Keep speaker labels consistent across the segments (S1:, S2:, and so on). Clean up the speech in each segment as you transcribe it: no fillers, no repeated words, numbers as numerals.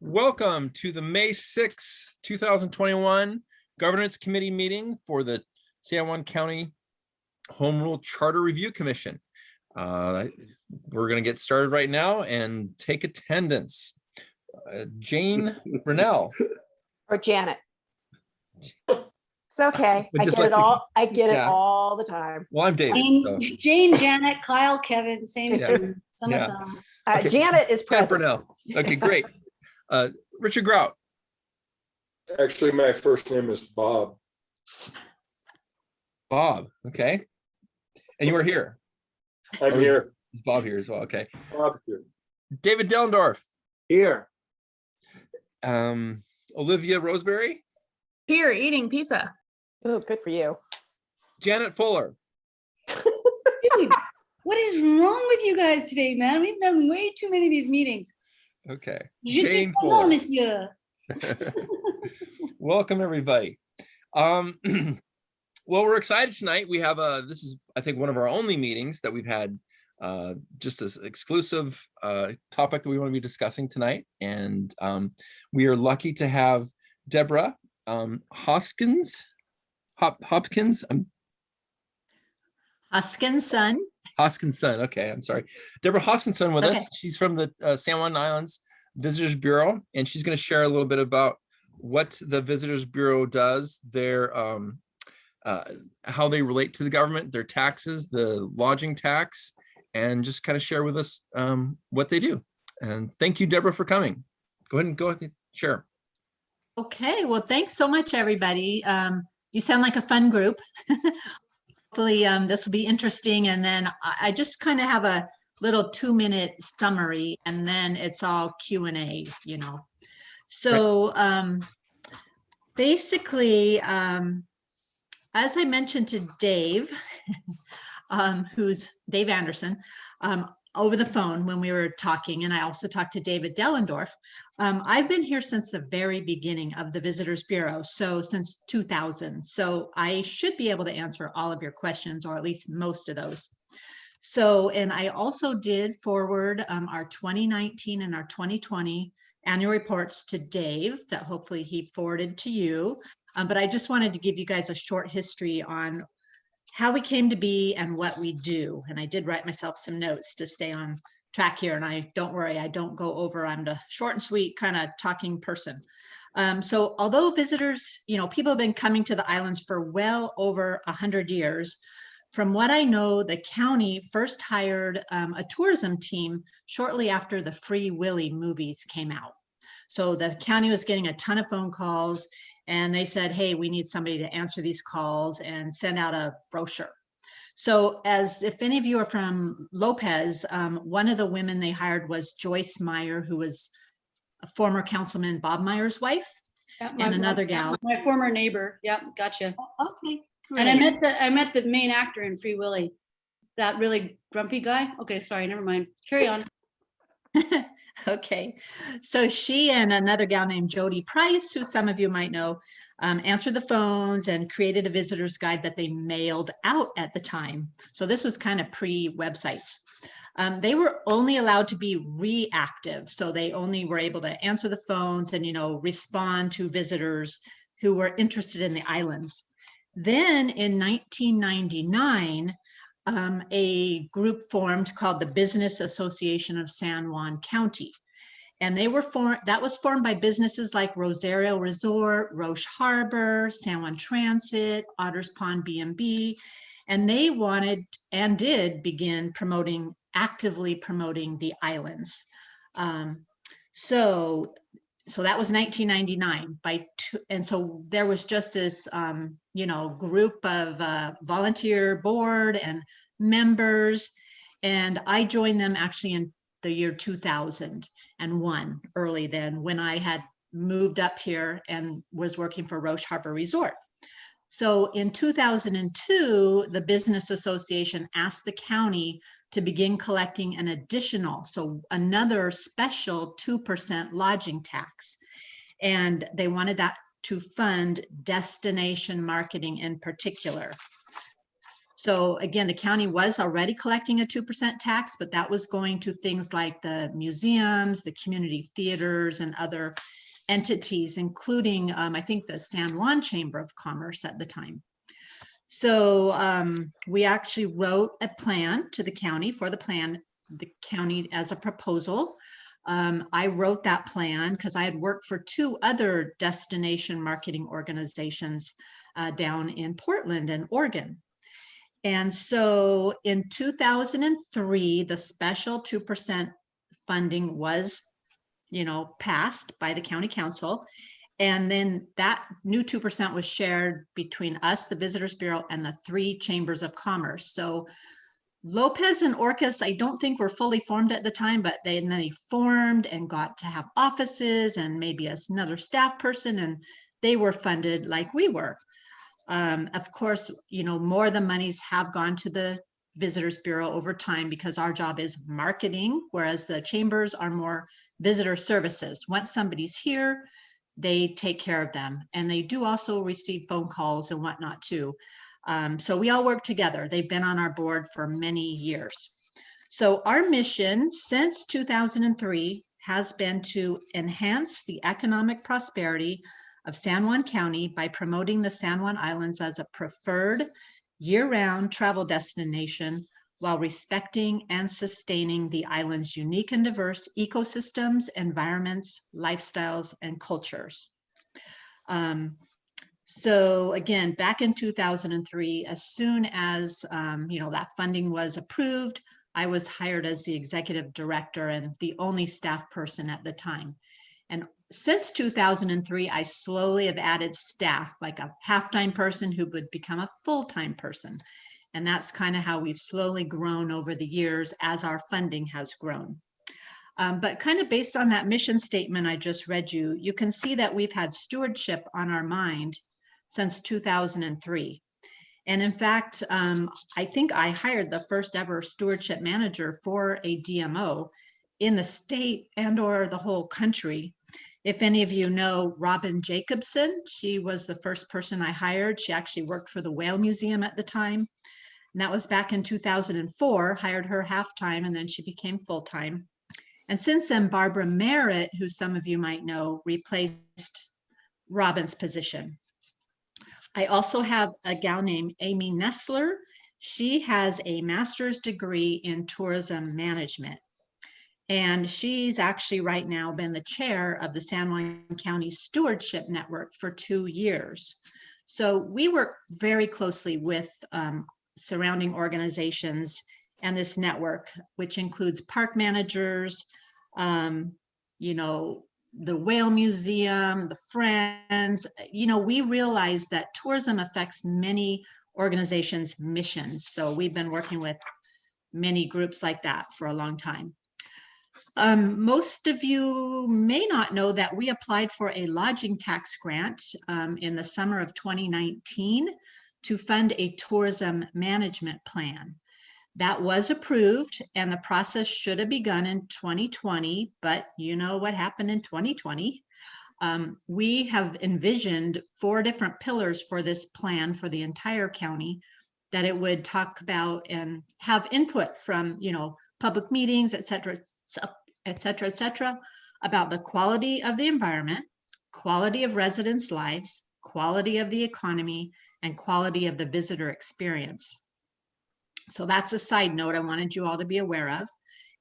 S1: Welcome to the May 6th, 2021 Governance Committee meeting for the San Juan County Home Rule Charter Review Commission. We're going to get started right now and take attendance. Jane Brunell.
S2: Or Janet. It's okay. I get it all. I get it all the time.
S1: Well, I'm David.
S3: Jane, Janet, Kyle, Kevin, same.
S1: Okay,
S2: Janet is present.
S1: Brunell. Okay, great. Richard Grout.
S4: Actually, my first name is Bob.
S1: Bob. Okay. And you are here.
S4: I'm here.
S1: Is Bob here as well? Okay.
S4: Bob here.
S1: David Dellendorf.
S4: Here.
S1: Olivia Roseberry.
S5: Here, eating pizza.
S2: Oh, good for you.
S1: Janet Fuller.
S3: Dude, what is wrong with you guys today, man? We've done way too many of these meetings.
S1: Okay.
S3: Je suis
S1: Jane
S3: présent,
S1: Fuller.
S3: monsieur.
S1: Welcome, everybody. Well, we're excited tonight. We have this is, I think, one of our only meetings that we've had, just as exclusive topic that we want to be discussing tonight. And we are lucky to have Deborah Hoskinson. Okay, I'm sorry. Deborah Hoskinson with us. She's from the San Juan Islands Visitors Bureau, and she's going to share a little bit about what the Visitors Bureau does, their how they relate to the government, their taxes, the lodging tax, and just kind of share with us what they do. And thank you, Deborah, for coming. Go ahead and share.
S6: Okay, well, thanks so much, everybody. You sound like a fun group. Hopefully this will be interesting. And then I just kind of have a little 2-minute summary, and then it's all Q&A, you know. So basically, as I mentioned to Dave, who's Dave Anderson, over the phone when we were talking, and I also talked to David Dellendorf. I've been here since the very beginning of the Visitors Bureau, so since 2000. So I should be able to answer all of your questions, or at least most of those. So, and I also did forward our 2019 and our 2020 annual reports to Dave that hopefully he forwarded to you. But I just wanted to give you guys a short history on how we came to be and what we do. And I did write myself some notes to stay on track here. And don't worry, I don't go over. I'm the short and sweet kind of talking person. So although visitors, people have been coming to the islands for well over 100 years, from what I know, the county first hired a tourism team shortly after the Free Willy movies came out. So the county was getting a ton of phone calls, and they said, hey, we need somebody to answer these calls and send out a brochure. So as if any of you are from Lopez, one of the women they hired was Joyce Meyer, who was a former councilman Bob Meyer's wife, and another gal.
S3: My former neighbor. Yep, gotcha.
S6: Okay, great.
S3: And I met the main actor in Free Willy, that really grumpy guy. Okay, sorry, never mind. Carry on.
S6: Okay, so she and another gal named Jody Price, who some of you might know, answered the phones and created a visitor's guide that they mailed out at the time. So this was kind of pre-websites. They were only allowed to be reactive, so they only were able to answer the phones and respond to visitors who were interested in the islands. Then in 1999, a group formed called the Business Association of San Juan County. And that was formed by businesses like Rosario Resort, Roche Harbor, San Juan Transit, Otters Pond B&B. And they wanted and did begin actively promoting the islands. So that was 1999. And so there was just this, group of volunteer board and members, and I joined them actually in the year 2001, early then, when I had moved up here and was working for Roche Harbor Resort. So in 2002, the Business Association asked the county to begin collecting an additional, so another special 2% lodging tax. And they wanted that to fund destination marketing in particular. So again, the county was already collecting a 2% tax, but that was going to things like the museums, the community theaters, and other entities, including, I think, the San Juan Chamber of Commerce at the time. So we actually wrote a plan to the county for the county as a proposal. I wrote that plan because I had worked for 2 other destination marketing organizations down in Portland and Oregon. And so in 2003, the special 2% funding was, passed by the county council. And then that new 2% was shared between us, the Visitors Bureau, and the 3 chambers of commerce. So Lopez and Orcas, I don't think were fully formed at the time, but they formed and got to have offices and maybe another staff person, and they were funded like we were. Of course, more of the monies have gone to the Visitors Bureau over time because our job is marketing, whereas the chambers are more visitor services. Once somebody's here, they take care of them, and they do also receive phone calls and whatnot too. So we all work together. They've been on our board for many years. So our mission since 2003 has been to enhance the economic prosperity of San Juan County by promoting the San Juan Islands as a preferred year-round travel destination while respecting and sustaining the island's unique and diverse ecosystems, environments, lifestyles, and cultures. So again, back in 2003, as soon as that funding was approved, I was hired as the executive director and the only staff person at the time. And since 2003, I slowly have added staff, like a half-time person who would become a full-time person. And that's kind of how we've slowly grown over the years as our funding has grown. But kind of based on that mission statement I just read you, you can see that we've had stewardship on our mind since 2003. And in fact, I think I hired the first ever stewardship manager for a DMO in the state and or the whole country. If any of you know Robin Jacobson, she was the first person I hired. She actually worked for the Whale Museum at the time. And that was back in 2004, hired her half-time, and then she became full-time. And since then, Barbara Merritt, who some of you might know, replaced Robin's position. I also have a gal named Amy Nestler. She has a master's degree in tourism management. And she's actually right now been the chair of the San Juan County Stewardship Network for 2 years. So we work very closely with surrounding organizations and this network, which includes park managers, the Whale Museum, the Friends. We realize that tourism affects many organizations' missions. So we've been working with many groups like that for a long time. Most of you may not know that we applied for a lodging tax grant in the summer of 2019 to fund a tourism management plan. That was approved and the process should have begun in 2020, but you know what happened in 2020. We have envisioned 4 different pillars for this plan for the entire county that it would talk about and have input from, public meetings, et cetera, about the quality of the environment, quality of residents' lives, quality of the economy, and quality of the visitor experience. So that's a side note I wanted you all to be aware of.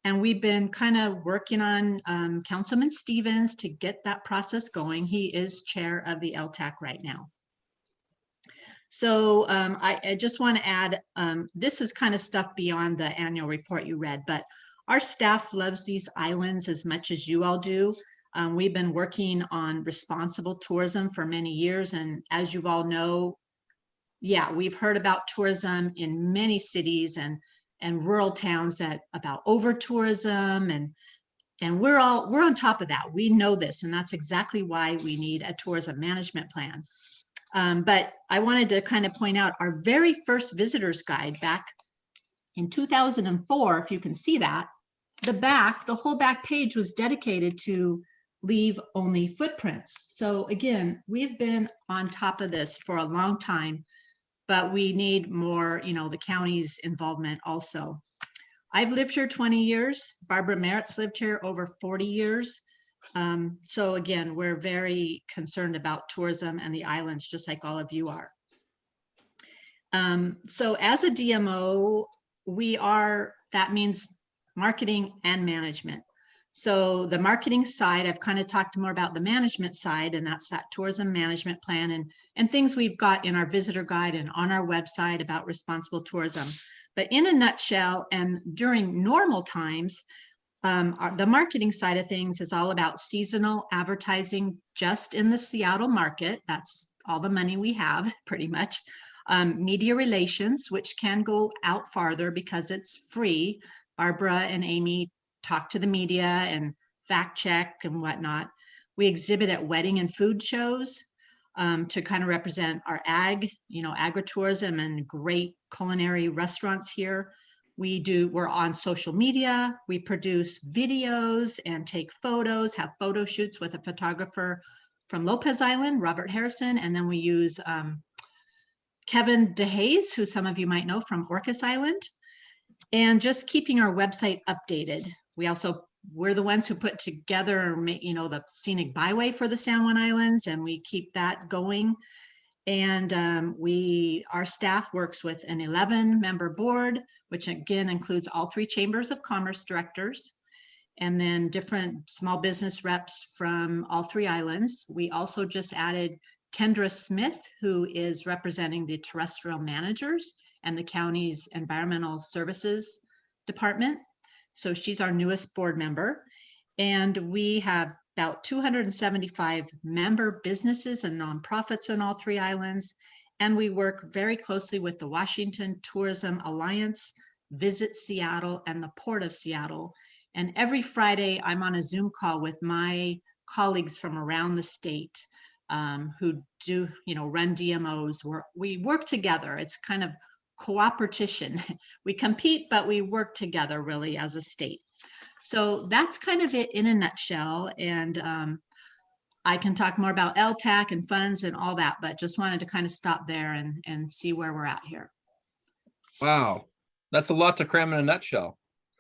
S6: And we've been kind of working on Councilman Stevens to get that process going. He is chair of the LTAC right now. So I just want to add, this is kind of stuff beyond the annual report you read, but our staff loves these islands as much as you all do. We've been working on responsible tourism for many years. And as you all know, yeah, we've heard about tourism in many cities and rural towns about over tourism, and we're on top of that. We know this, and that's exactly why we need a tourism management plan. But I wanted to kind of point out our very first visitor's guide back in 2004, if you can see that, the whole back page was dedicated to leave only footprints. So again, we've been on top of this for a long time, but we need more, the county's involvement also. I've lived here 20 years. Barbara Merritt's lived here over 40 years. So again, we're very concerned about tourism and the islands, just like all of you are. So as a DMO, that means marketing and management. So the marketing side, I've kind of talked more about the management side, and that's that tourism management plan and things we've got in our visitor guide and on our website about responsible tourism. But in a nutshell, and during normal times, the marketing side of things is all about seasonal advertising just in the Seattle market. That's all the money we have, pretty much. Media relations, which can go out farther because it's free. Barbara and Amy talk to the media and fact check and whatnot. We exhibit at wedding and food shows to kind of represent our agritourism and great culinary restaurants here. We're on social media. We produce videos and take photos, have photo shoots with a photographer from Lopez Island, Robert Harrison, and then we use Kevin DeHaze, who some of you might know from Orcas Island, and just keeping our website updated. We're the ones who put together, the scenic byway for the San Juan Islands, and we keep that going. And our staff works with an 11-member board, which again includes all 3 chambers of commerce directors, and then different small business reps from all 3 islands. We also just added Kendra Smith, who is representing the terrestrial managers and the county's environmental services department. So she's our newest board member. And we have about 275 member businesses and nonprofits on all 3 islands. And we work very closely with the Washington Tourism Alliance, Visit Seattle, and the Port of Seattle. And every Friday, I'm on a Zoom call with my colleagues from around the state who do, run DMOs. We work together. It's kind of cooperation. We compete, but we work together really as a state. So that's kind of it in a nutshell. And I can talk more about LTAC and funds and all that, but just wanted to kind of stop there and see where we're at here.
S1: Wow. That's a lot to cram in a nutshell.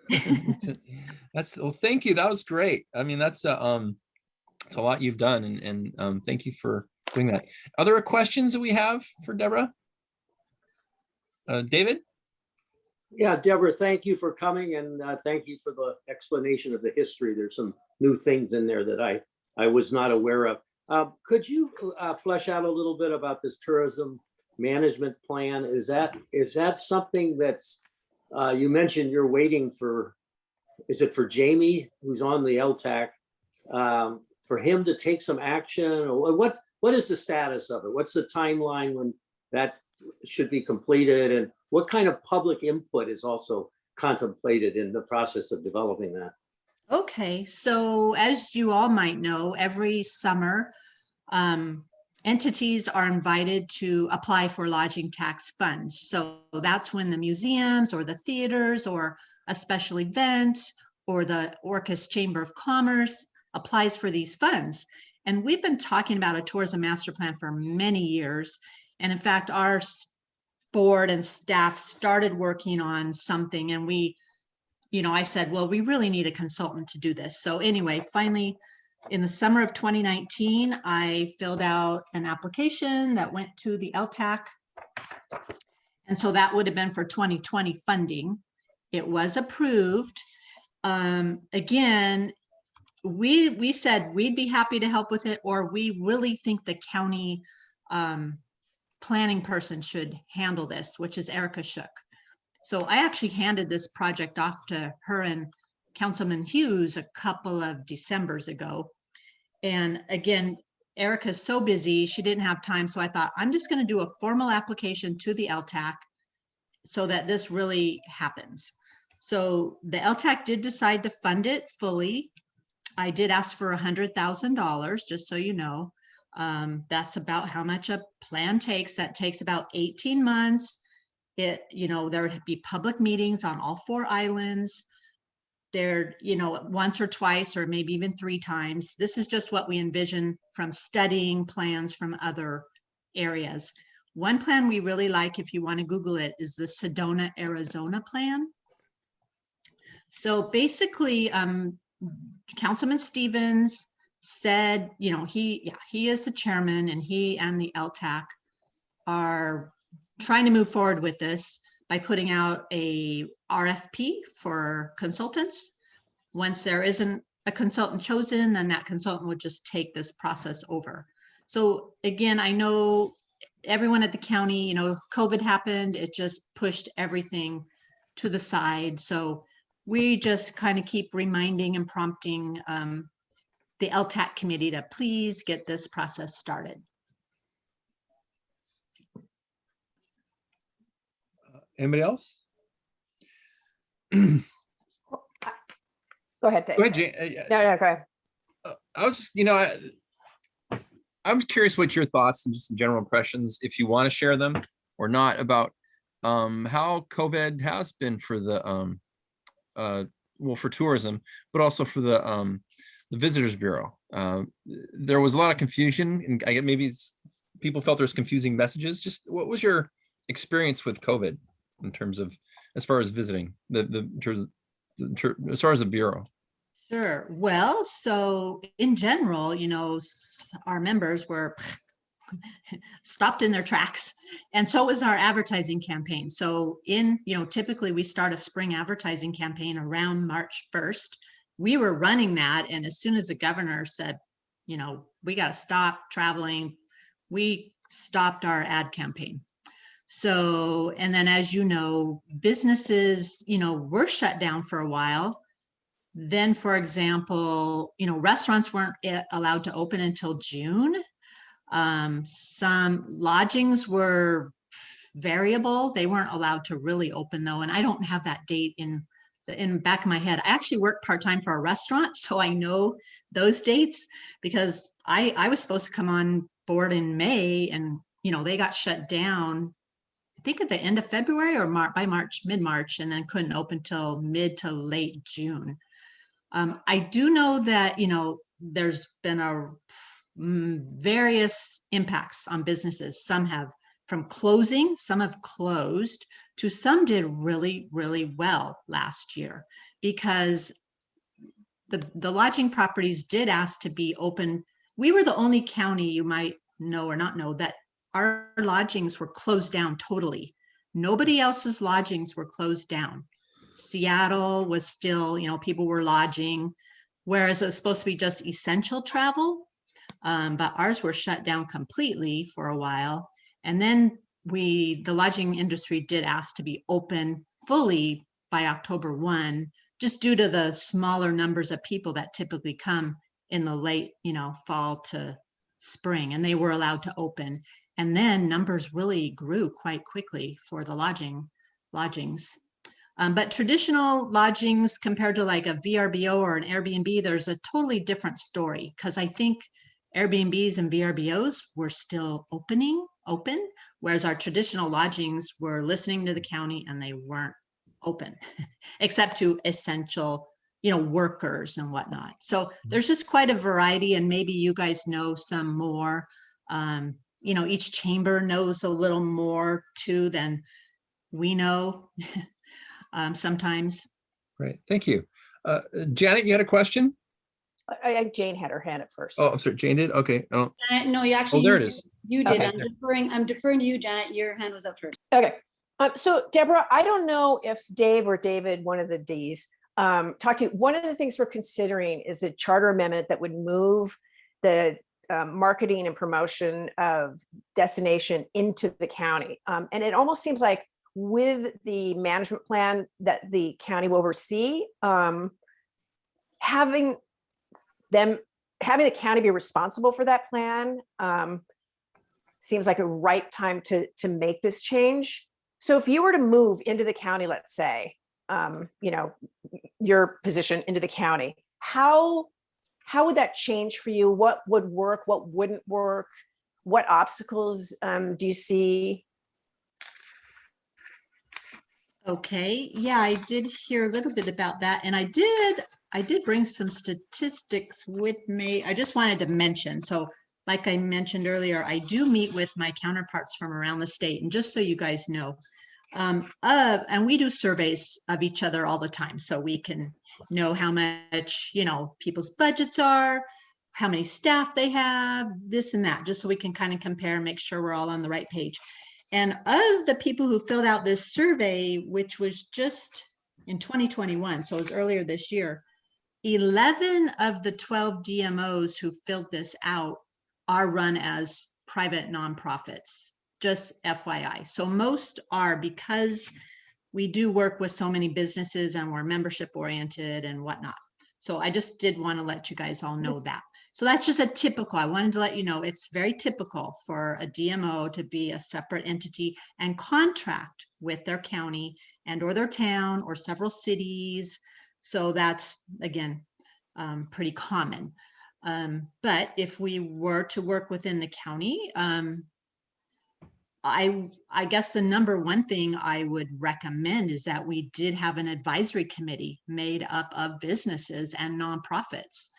S1: Well, thank you. That was great. I mean, it's a lot you've done, and thank you for doing that. Are there questions that we have for Deborah? David?
S7: Yeah, Deborah, thank you for coming, and thank you for the explanation of the history. There's some new things in there that I was not aware of. Could you flesh out a little bit about this tourism management plan? Is that something that's, you mentioned you're waiting for, is it for Jamie, who's on the LTAC, for him to take some action? Or what is the status of it? What's the timeline when that should be completed? And what kind of public input is also contemplated in the process of developing that?
S6: Okay, so as you all might know, every summer, entities are invited to apply for lodging tax funds. So that's when the museums or the theaters or a special event or the Orcas Chamber of Commerce applies for these funds. And we've been talking about a tourism master plan for many years. And in fact, our board and staff started working on something, and I said, well, we really need a consultant to do this. So anyway, finally, in the summer of 2019, I filled out an application that went to the LTAC. And so that would have been for 2020 funding. It was approved. Again, we said we'd be happy to help with it, or we really think the county planning person should handle this, which is Erica Shook. So I actually handed this project off to her and Councilman Hughes a couple of Decembers ago. And again, Erica's so busy, she didn't have time. So I thought, I'm just going to do a formal application to the LTAC so that this really happens. So the LTAC did decide to fund it fully. I did ask for $100,000, just so you know. That's about how much a plan takes. That takes about 18 months. There would be public meetings on all 4 islands. There, once or twice, or maybe even 3 times. This is just what we envision from studying plans from other areas. One plan we really like, if you want to Google it, is the Sedona, Arizona plan. So basically, Councilman Stevens said, you know, he is the chairman, and he and the LTAC are trying to move forward with this by putting out a RFP for consultants. Once there isn't a consultant chosen, then that consultant would just take this process over. So again, I know everyone at the county, you know, COVID happened, it just pushed everything to the side. So we just kind of keep reminding and prompting the LTAC committee to please get this process started.
S1: Anybody else?
S2: Go ahead, Dave.
S1: Go ahead, Jane.
S2: No, go ahead.
S1: I was just, you know, I'm curious what your thoughts and just general impressions, if you want to share them or not, about how COVID has been for the well, for tourism, but also for the Visitors Bureau. There was a lot of confusion, and I get maybe people felt there's confusing messages. Just what was your experience with COVID in terms of, as far as visiting, as far as the Bureau?
S6: Sure. Well, so in general, you know, our members were stopped in their tracks, and so was our advertising campaign. So you know, typically we start a spring advertising campaign around March 1st. We were running that, and as soon as the governor said, you know, we got to stop traveling, we stopped our ad campaign. So, and then, as you know, businesses, you know, were shut down for a while. Then, for example, you know, restaurants weren't allowed to open until June. Some lodgings were variable. They weren't allowed to really open though. And I don't have that date in the back of my head. I actually work part-time for a restaurant, so I know those dates, because I was supposed to come on board in May, and, you know, they got shut down, I think at the end of February or by March, mid-March, and then couldn't open till mid to late June. I do know that, you know, there's been various impacts on businesses. Some have from closing, some have closed, to some did really, really well last year, because the lodging properties did ask to be open. We were the only county, you might know or not know, that our lodgings were closed down totally. Nobody else's lodgings were closed down. Seattle was still, you know, people were lodging, whereas it was supposed to be just essential travel. But ours were shut down completely for a while. And then the lodging industry did ask to be open fully by October 1, just due to the smaller numbers of people that typically come in the late, you know, fall to spring, and they were allowed to open. And then numbers really grew quite quickly for the lodgings. But traditional lodgings compared to like a VRBO or an Airbnb, there's a totally different story, because I think Airbnbs and VRBOs were still open, whereas our traditional lodgings were listening to the county and they weren't open, except to essential, you know, workers and whatnot. So there's just quite a variety, and maybe you guys know some more. You know, each chamber knows a little more too than we know sometimes.
S1: Great, thank you. Janet, you had a question?
S2: Jane had her hand at first.
S1: Oh, sorry, Jane did? Okay. Oh,
S3: No, you actually.
S1: oh, there it is.
S3: You did.
S2: Okay.
S3: I'm deferring to you, Janet. Your hand was up first.
S2: Okay. So Deborah, I don't know if Dave or David, one of the Ds, talked to you. One of the things we're considering is a charter amendment that would move the marketing and promotion of destination into the county. And it almost seems like with the management plan that the county will oversee, having the county be responsible for that plan seems like a right time to make this change. So if you were to move into the county, let's say, you know, your position into the county, how would that change for you? What would work? What wouldn't work? What obstacles do you see?
S6: Okay, yeah, I did hear a little bit about that, and I did bring some statistics with me. I just wanted to mention, so like I mentioned earlier, I do meet with my counterparts from around the state. And just so you guys know, and we do surveys of each other all the time, so we can know how much, people's budgets are, how many staff they have, this and that, just so we can kind of compare and make sure we're all on the right page. And of the people who filled out this survey, which was just in 2021, so it was earlier this year, 11 of the 12 DMOs who filled this out are run as private nonprofits, just FYI. So most are, because we do work with so many businesses and we're membership oriented and whatnot. So I just did want to let you guys all know that. So that's just a typical, I wanted to let you know, it's very typical for a DMO to be a separate entity and contract with their county and or their town or several cities. So that's, again, pretty common. But if we were to work within the county, I guess the number one thing I would recommend is that we did have an advisory committee made up of businesses and nonprofits,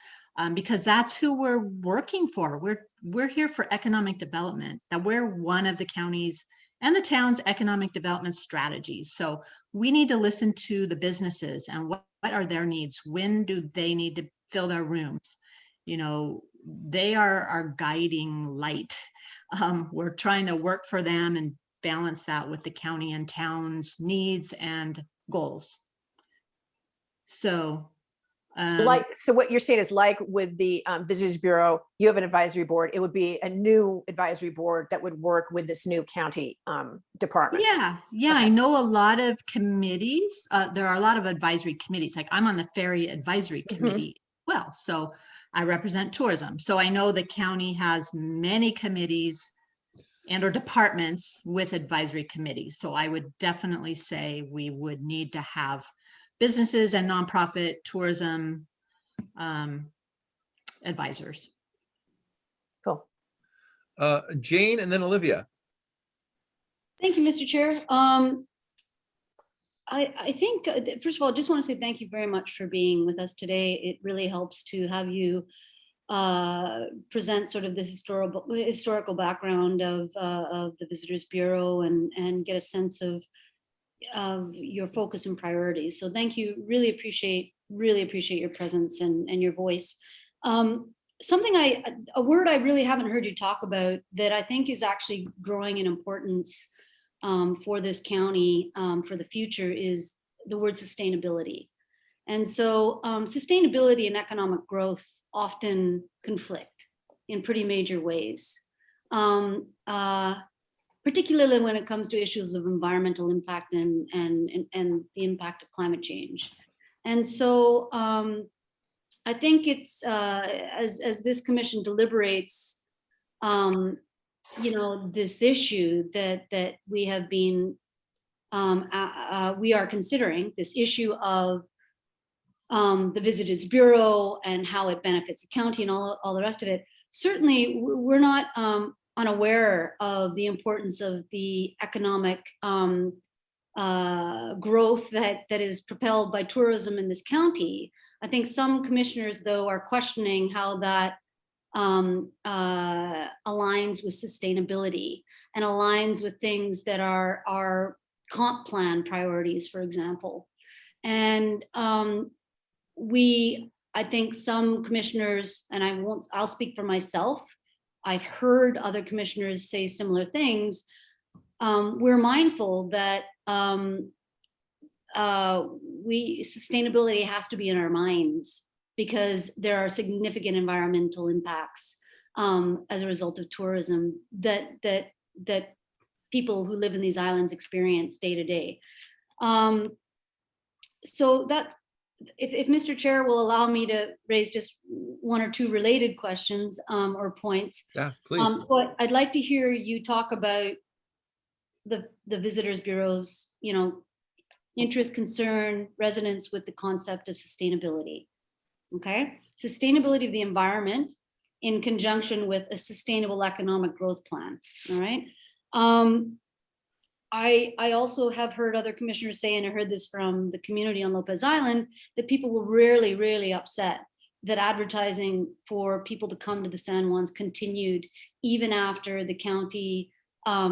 S6: because that's who we're working for. We're here for economic development, that we're one of the counties and the town's economic development strategies. So we need to listen to the businesses and what are their needs? When do they need to fill their rooms? They are our guiding light. We're trying to work for them and balance that with the county and town's needs and goals. So
S2: what you're saying is, like with the Visitors Bureau, you have an advisory board. It would be a new advisory board that would work with this new county department.
S6: Yeah. Okay. I know a lot of committees. There are a lot of advisory committees. Like I'm on the Ferry Advisory Committee. Well, so I represent tourism. So I know the county has many committees and or departments with advisory committees. So I would definitely say we would need to have businesses and nonprofit tourism advisors.
S2: Cool.
S1: Jane and then Olivia.
S3: Thank you, Mr. Chair. I think, first of all, I just want to say thank you very much for being with us today. It really helps to have you present sort of the historical background of the Visitors Bureau and get a sense of your focus and priorities. So thank you. Really appreciate your presence and your voice. A word I really haven't heard you talk about that I think is actually growing in importance for this county for the future is the word sustainability. And so sustainability and economic growth often conflict in pretty major ways, particularly when it comes to issues of environmental impact and the impact of climate change. And so I think it's as this commission deliberates this issue that we have been we are considering, this issue of the Visitors Bureau and how it benefits the county and all the rest of it. Certainly we're not unaware of the importance of the economic growth that is propelled by tourism in this county. I think some commissioners, though, are questioning how that aligns with sustainability and aligns with things that are comp plan priorities, for example. And I think some commissioners, and I'll speak for myself, I've heard other commissioners say similar things. We're mindful that sustainability has to be in our minds because there are significant environmental impacts as a result of tourism that people who live in these islands experience day to day. So that, if Mr. Chair will allow me to raise just one or two related questions or points.
S1: Yeah, please.
S3: So I'd like to hear you talk about the Visitors Bureau's, interest, concern, resonance with the concept of sustainability. Okay, sustainability of the environment in conjunction with a sustainable economic growth plan. All right. I also have heard other commissioners say, and I heard this from the community on Lopez Island, that people were really, really upset that advertising for people to come to the San Juans continued even after the county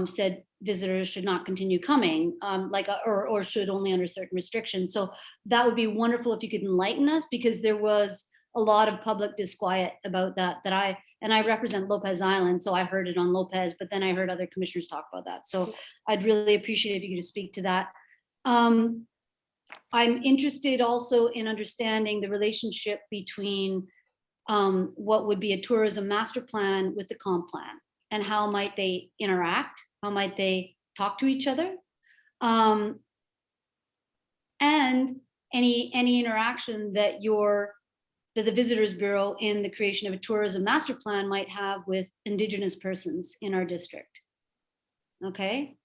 S3: said visitors should not continue coming, or should only under certain restrictions. So that would be wonderful if you could enlighten us, because there was a lot of public disquiet about that. And I represent Lopez Island, so I heard it on Lopez, but then I heard other commissioners talk about that. So I'd really appreciate if you could speak to that. I'm interested also in understanding the relationship between what would be a tourism master plan with the comp plan, and how might they interact? How might they talk to each other? And any interaction that the Visitors Bureau in the creation of a tourism master plan might have with Indigenous persons in our district. Okay,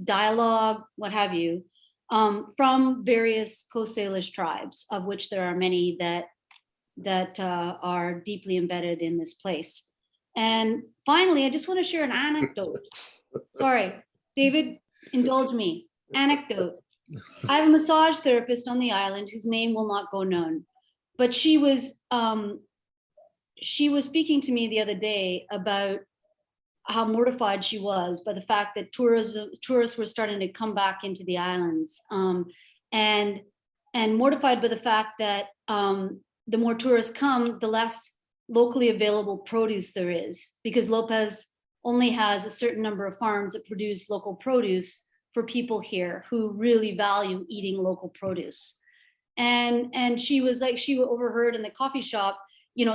S3: dialogue, what have you, from various Coast Salish tribes, of which there are many that are deeply embedded in this place. And finally, I just want to share an anecdote. Sorry, David, indulge me. Anecdote. I have a massage therapist on the island whose name will not go known, but she was speaking to me the other day about how mortified she was by the fact that tourists were starting to come back into the islands, and mortified by the fact that the more tourists come, the less locally available produce there is, because Lopez only has a certain number of farms that produce local produce for people here who really value eating local produce. And she was like, she overheard in the coffee shop,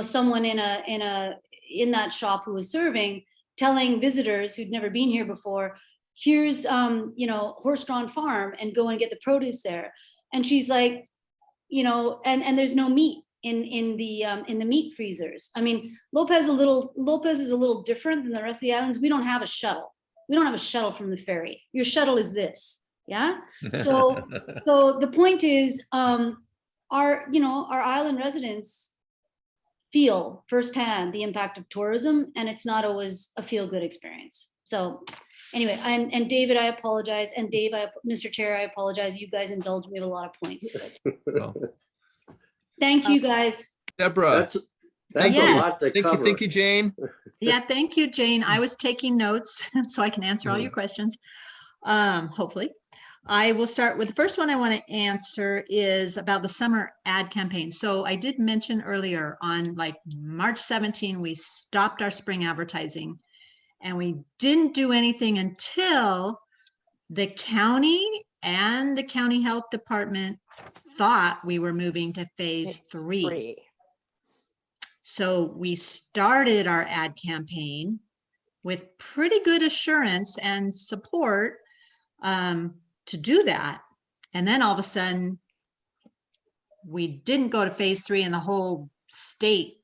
S3: someone in that shop who was serving, telling visitors who'd never been here before, here's horse-drawn farm, and go and get the produce there. And she's like, and there's no meat in the meat freezers. I mean, Lopez is a little different than the rest of the islands. We don't have a shuttle. We don't have a shuttle from the ferry. Your shuttle is this, yeah. So the point is, our island residents feel firsthand the impact of tourism, and it's not always a feel-good experience. So anyway, and David, I apologize, and Dave, Mr. Chair, I apologize. You guys indulge me with a lot of points.
S1: Well,
S3: Thank you, guys.
S1: Deborah,
S7: That's a lot to cover.
S1: thank you, Jane.
S6: Yeah, thank you, Jane. I was taking notes so I can answer all your questions. Hopefully. I will start with the first one I want to answer is about the summer ad campaign. So I did mention earlier on March 17, we stopped our spring advertising, and we didn't do anything until the county and the county health department thought we were moving to phase 3. So we started our ad campaign with pretty good assurance and support to do that. And then all of a sudden, we didn't go to phase 3, and the whole state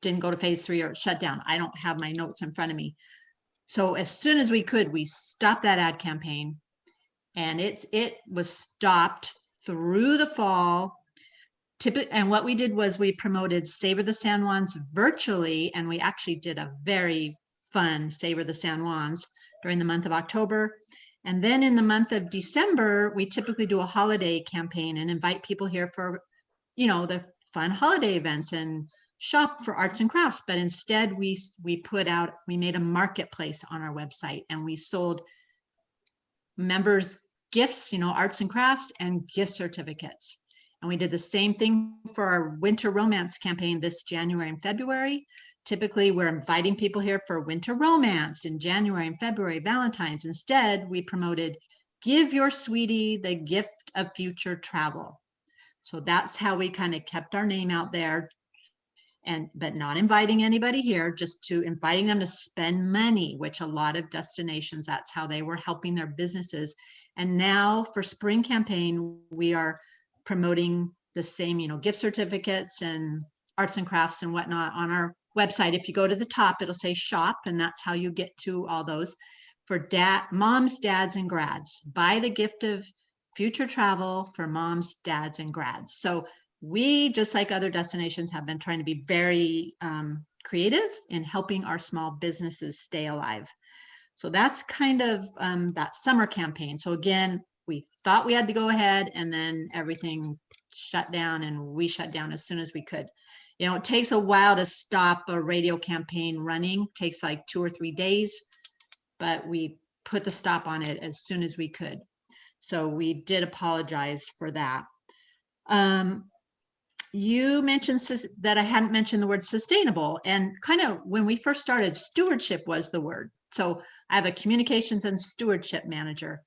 S6: didn't go to phase 3 or shut down. I don't have my notes in front of me. So as soon as we could, we stopped that ad campaign, and it was stopped through the fall. And what we did was we promoted Savor the San Juans virtually, and we actually did a very fun Savor the San Juans during the month of October. And then in the month of December, we typically do a holiday campaign and invite people here for, the fun holiday events and shop for arts and crafts. But instead we made a marketplace on our website, and we sold members gifts, arts and crafts and gift certificates. And we did the same thing for our winter romance campaign this January and February. Typically, we're inviting people here for winter romance in January and February, Valentine's. Instead, we promoted give your sweetie the gift of future travel. So that's how we kind of kept our name out there, but not inviting anybody here, just inviting them to spend money, which a lot of destinations, that's how they were helping their businesses. And now for spring campaign, we are promoting the same, gift certificates and arts and crafts and whatnot on our website. If you go to the top, it'll say shop, and that's how you get to all those. For moms, dads, and grads, buy the gift of future travel for moms, dads, and grads. So we, just like other destinations, have been trying to be very creative in helping our small businesses stay alive. So that's kind of that summer campaign. So again, we thought we had to go ahead, and then everything shut down, and we shut down as soon as we could. You know, it takes a while to stop a radio campaign running, takes like 2 or 3 days, but we put the stop on it as soon as we could. So we did apologize for that. You mentioned that I hadn't mentioned the word sustainable, and kind of when we first started, stewardship was the word. So I have a communications and stewardship manager.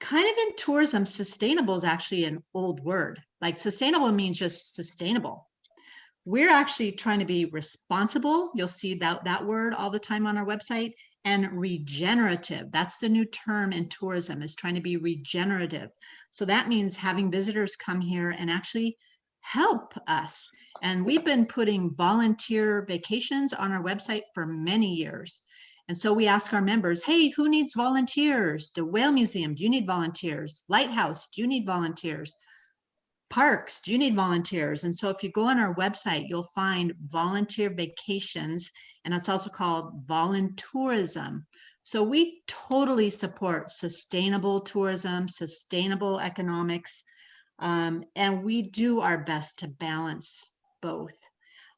S6: Kind of in tourism, sustainable is actually an old word. Like sustainable means just sustainable. We're actually trying to be responsible. You'll see that word all the time on our website. And regenerative. That's the new term in tourism, is trying to be regenerative. So that means having visitors come here and actually help us. And we've been putting volunteer vacations on our website for many years. And so we ask our members, hey, who needs volunteers? The Whale Museum, do you need volunteers? Lighthouse, do you need volunteers? Parks, do you need volunteers? And so if you go on our website, you'll find volunteer vacations, and it's also called voluntourism. So we totally support sustainable tourism, sustainable economics, and we do our best to balance both.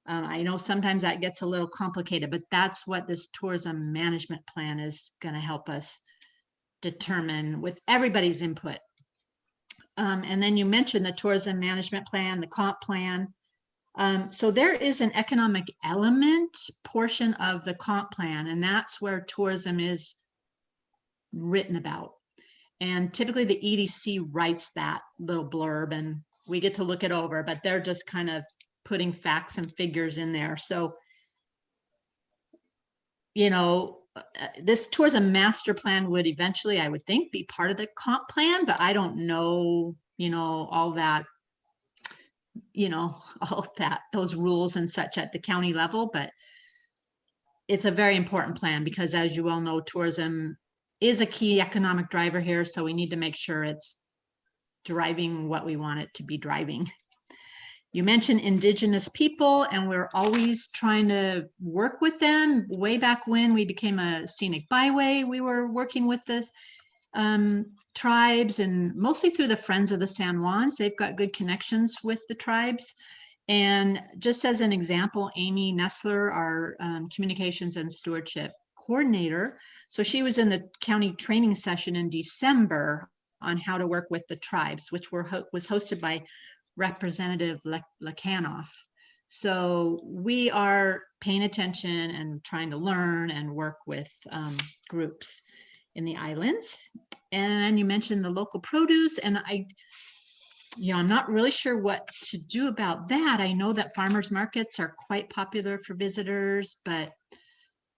S6: I know sometimes that gets a little complicated, but that's what this tourism management plan is going to help us determine with everybody's input. And then you mentioned the tourism management plan, the comp plan. So there is an economic element portion of the comp plan, and that's where tourism is written about. And typically the EDC writes that little blurb and we get to look it over, but they're just kind of putting facts and figures in there. So, you know, this tourism master plan would eventually, I would think, be part of the comp plan, but I don't know, you know, all that, you know, all that, those rules and such at the county level, but it's a very important plan because, as you well know, tourism is a key economic driver here. So we need to make sure it's driving what we want it to be driving. You mentioned Indigenous people, and we're always trying to work with them. Way back when we became a scenic byway, we were working with the tribes, and mostly through the Friends of the San Juans. They've got good connections with the tribes. And just as an example, Amy Nestler, our communications and stewardship coordinator, so she was in the county training session in December on how to work with the tribes, which was hosted by Representative Lekanoff. So we are paying attention and trying to learn and work with groups in the islands. And then you mentioned the local produce, and I'm not really sure what to do about that. I know that farmers markets are quite popular for visitors, but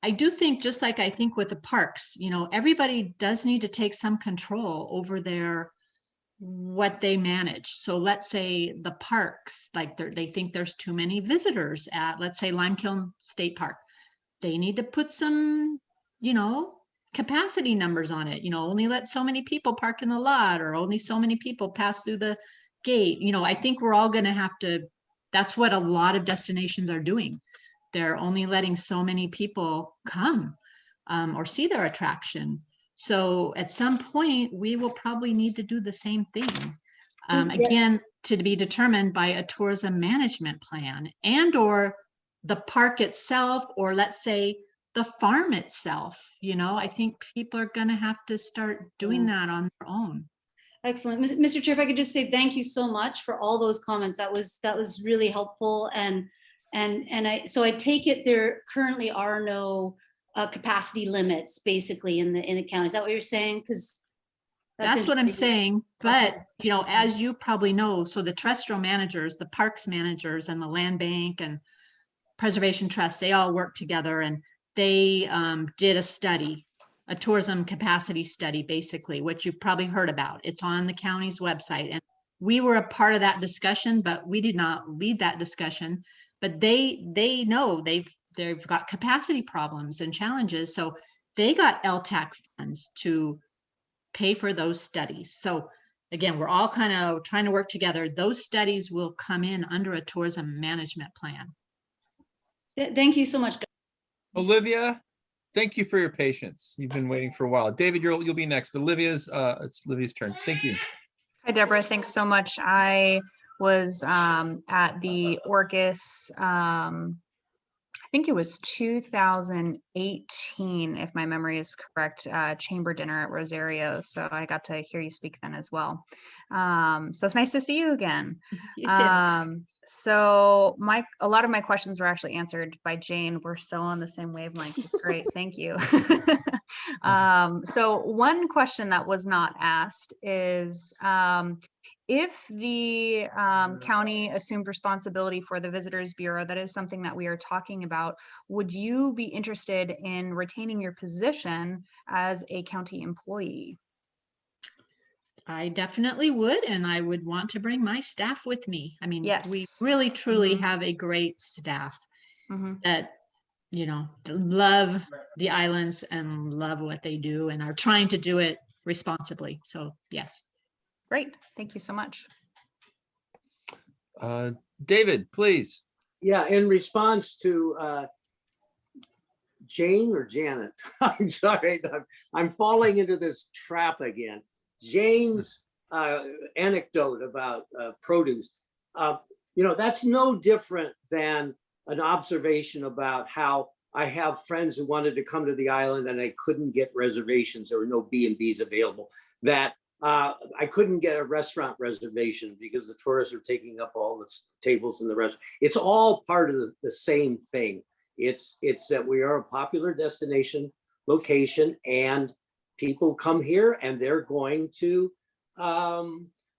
S6: I do think, just like I think with the parks, you know, everybody does need to take some control over what they manage. So let's say the parks, like they think there's too many visitors at, let's say, Limekiln State Park. They need to put some, you know, capacity numbers on it. You know, only let so many people park in the lot, or only so many people pass through the gate. You know, I think we're all going to have to, that's what a lot of destinations are doing. They're only letting so many people come or see their attraction. So at some point, we will probably need to do the same thing. Again, to be determined by a tourism management plan, and or the park itself, or let's say the farm itself. You know, I think people are going to have to start doing that on their own.
S3: Excellent. Mr. Chair, if I could just say thank you so much for all those comments. That was really helpful. And I take it there currently are no capacity limits basically in the county. Is that what you're saying? Because
S6: that's what I'm saying. But you know, as you probably know, so the terrestrial managers, the parks managers, and the land bank and preservation trust, they all work together, and they did a study, a tourism capacity study, basically, which you've probably heard about. It's on the county's website, and we were a part of that discussion, but we did not lead that discussion. But they know they've got capacity problems and challenges, so they got LTAC funds to pay for those studies. So again, we're all kind of trying to work together. Those studies will come in under a tourism management plan.
S3: Thank you so much.
S1: Olivia, thank you for your patience. You've been waiting for a while. David, you'll be next, but it's Olivia's turn. Thank you.
S5: Hi, Deborah. Thanks so much. I was at the Orcus, I think it was 2018, if my memory is correct, chamber dinner at Rosario. So I got to hear you speak then as well. So it's nice to see you again.
S6: You too.
S5: So a lot of my questions were actually answered by Jane. We're still on the same wavelength. It's great. Thank you. So one question that was not asked is, if the county assumed responsibility for the Visitors Bureau, that is something that we are talking about, would you be interested in retaining your position as a county employee?
S6: I definitely would, and I would want to bring my staff with me. I mean, we
S5: Yes.
S6: really truly
S5: Mhm.
S6: have a great staff
S5: Mhm.
S6: that, you know, love the islands and love what they do and are trying to do it responsibly. So yes.
S5: Great. Thank you so much.
S1: David, please.
S7: Yeah, in response to Jane or Janet, I'm sorry, I'm falling into this trap again. Jane's anecdote about produce, that's no different than an observation about how I have friends who wanted to come to the island and I couldn't get reservations. There were no B&Bs available. That I couldn't get a restaurant reservation because the tourists are taking up all the tables in the restaurant. It's all part of the same thing. It's that we are a popular destination location and people come here and they're going to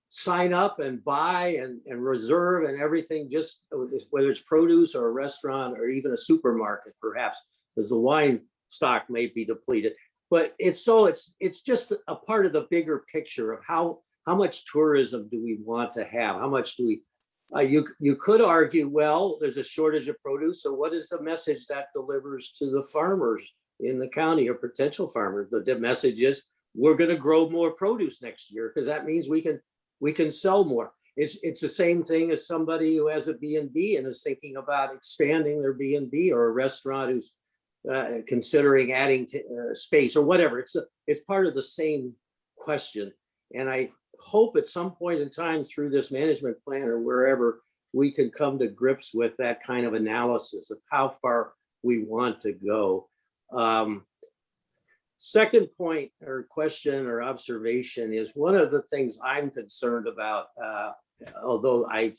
S7: sign up and buy and reserve and everything, just whether it's produce or a restaurant or even a supermarket, perhaps, because the wine stock may be depleted. But it's just a part of the bigger picture of how much tourism do we want to have? How much do we, you could argue, well, there's a shortage of produce. So what is the message that delivers to the farmers in the county or potential farmers? The message is we're going to grow more produce next year because that means we can sell more. It's the same thing as somebody who has a B&B and is thinking about expanding their B&B, or a restaurant who's considering adding space or whatever. It's part of the same question. And I hope at some point in time through this management plan or wherever we can come to grips with that kind of analysis of how far we want to go. Second point or question or observation is one of the things I'm concerned about, although I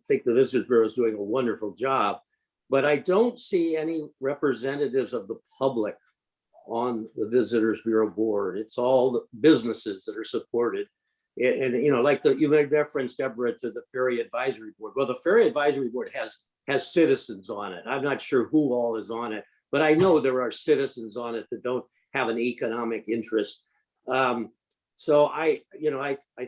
S7: think the Visitors Bureau is doing a wonderful job, but I don't see any representatives of the public on the Visitors Bureau board. It's all the businesses that are supported. And like you made reference, Deborah, to the Ferry Advisory Board. Well, the Ferry Advisory Board has citizens on it. I'm not sure who all is on it, but I know there are citizens on it that don't have an economic interest. So I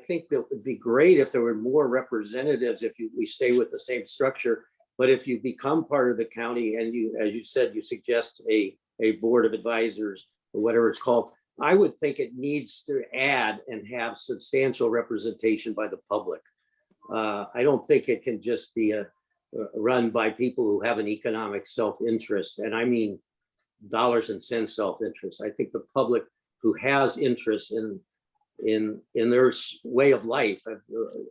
S7: think that would be great if there were more representatives if we stay with the same structure. But if you become part of the county and you, as you said, you suggest a board of advisors or whatever it's called, I would think it needs to add and have substantial representation by the public. I don't think it can just be run by people who have an economic self-interest. And I mean dollars and cents self-interest. I think the public who has interest in their way of life,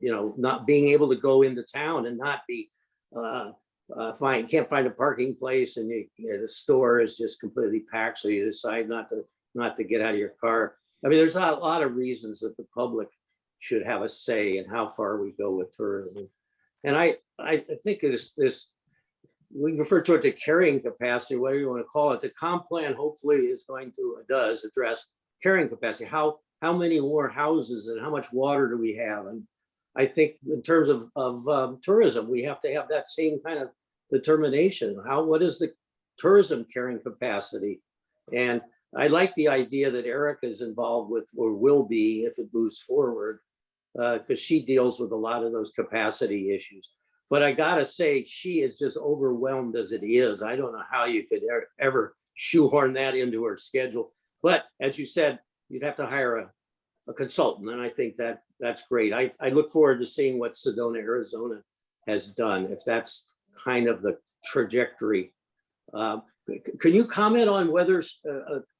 S7: not being able to go into town and not be can't find a parking place, and the store is just completely packed, so you decide not to get out of your car. I mean, there's a lot of reasons that the public should have a say in how far we go with tourism. And I think this we refer to it to carrying capacity, whatever you want to call it. The comp plan hopefully does address carrying capacity. How many more houses and how much water do we have? And I think in terms of tourism, we have to have that same kind of determination. What is the tourism carrying capacity? And I like the idea that Erica is involved with, or will be if it moves forward, because she deals with a lot of those capacity issues. But I gotta say, she is just overwhelmed as it is. I don't know how you could ever shoehorn that into her schedule. But as you said, you'd have to hire a consultant, and I think that's great. I look forward to seeing what Sedona, Arizona has done, if that's kind of the trajectory. Can you comment on whether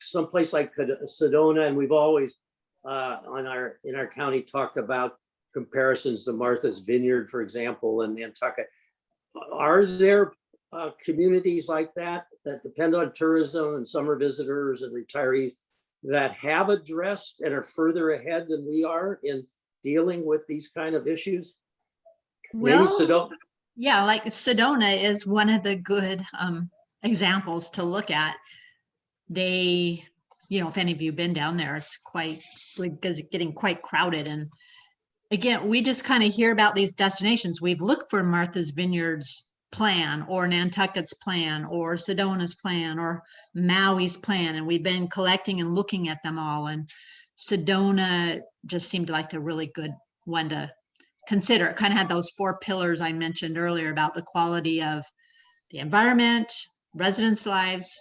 S7: someplace like Sedona, and we've always in our county talked about comparisons to Martha's Vineyard, for example, in Nantucket. Are there communities like that that depend on tourism and summer visitors and retirees that have addressed and are further ahead than we are in dealing with these kind of issues? Maybe
S6: Well,
S7: Sedona.
S6: yeah, like Sedona is one of the good examples to look at. They, if any of you have been down there, it's getting quite crowded. And again, we just kind of hear about these destinations. We've looked for Martha's Vineyard's plan or Nantucket's plan or Sedona's plan or Maui's plan. And we've been collecting and looking at them all. And Sedona just seemed like a really good one to consider. It kind of had those 4 pillars I mentioned earlier about the quality of the environment, residents' lives,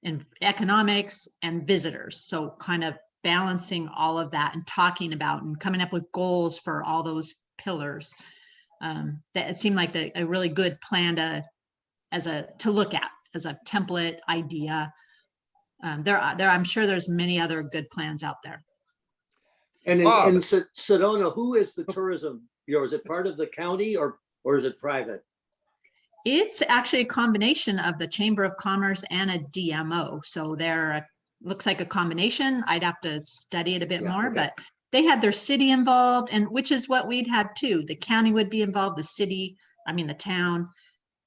S6: and economics and visitors. So kind of balancing all of that and talking about and coming up with goals for all those pillars. That it seemed like a really good plan to look at as a template idea. I'm sure there's many other good plans out there.
S7: And in Sedona, who is the tourism bureau? Is it part of the county or is it private?
S6: It's actually a combination of the Chamber of Commerce and a DMO. So there looks like a combination. I'd have to study it a bit more, but they had their city involved, and which is what we'd have too. The county would be involved, the town,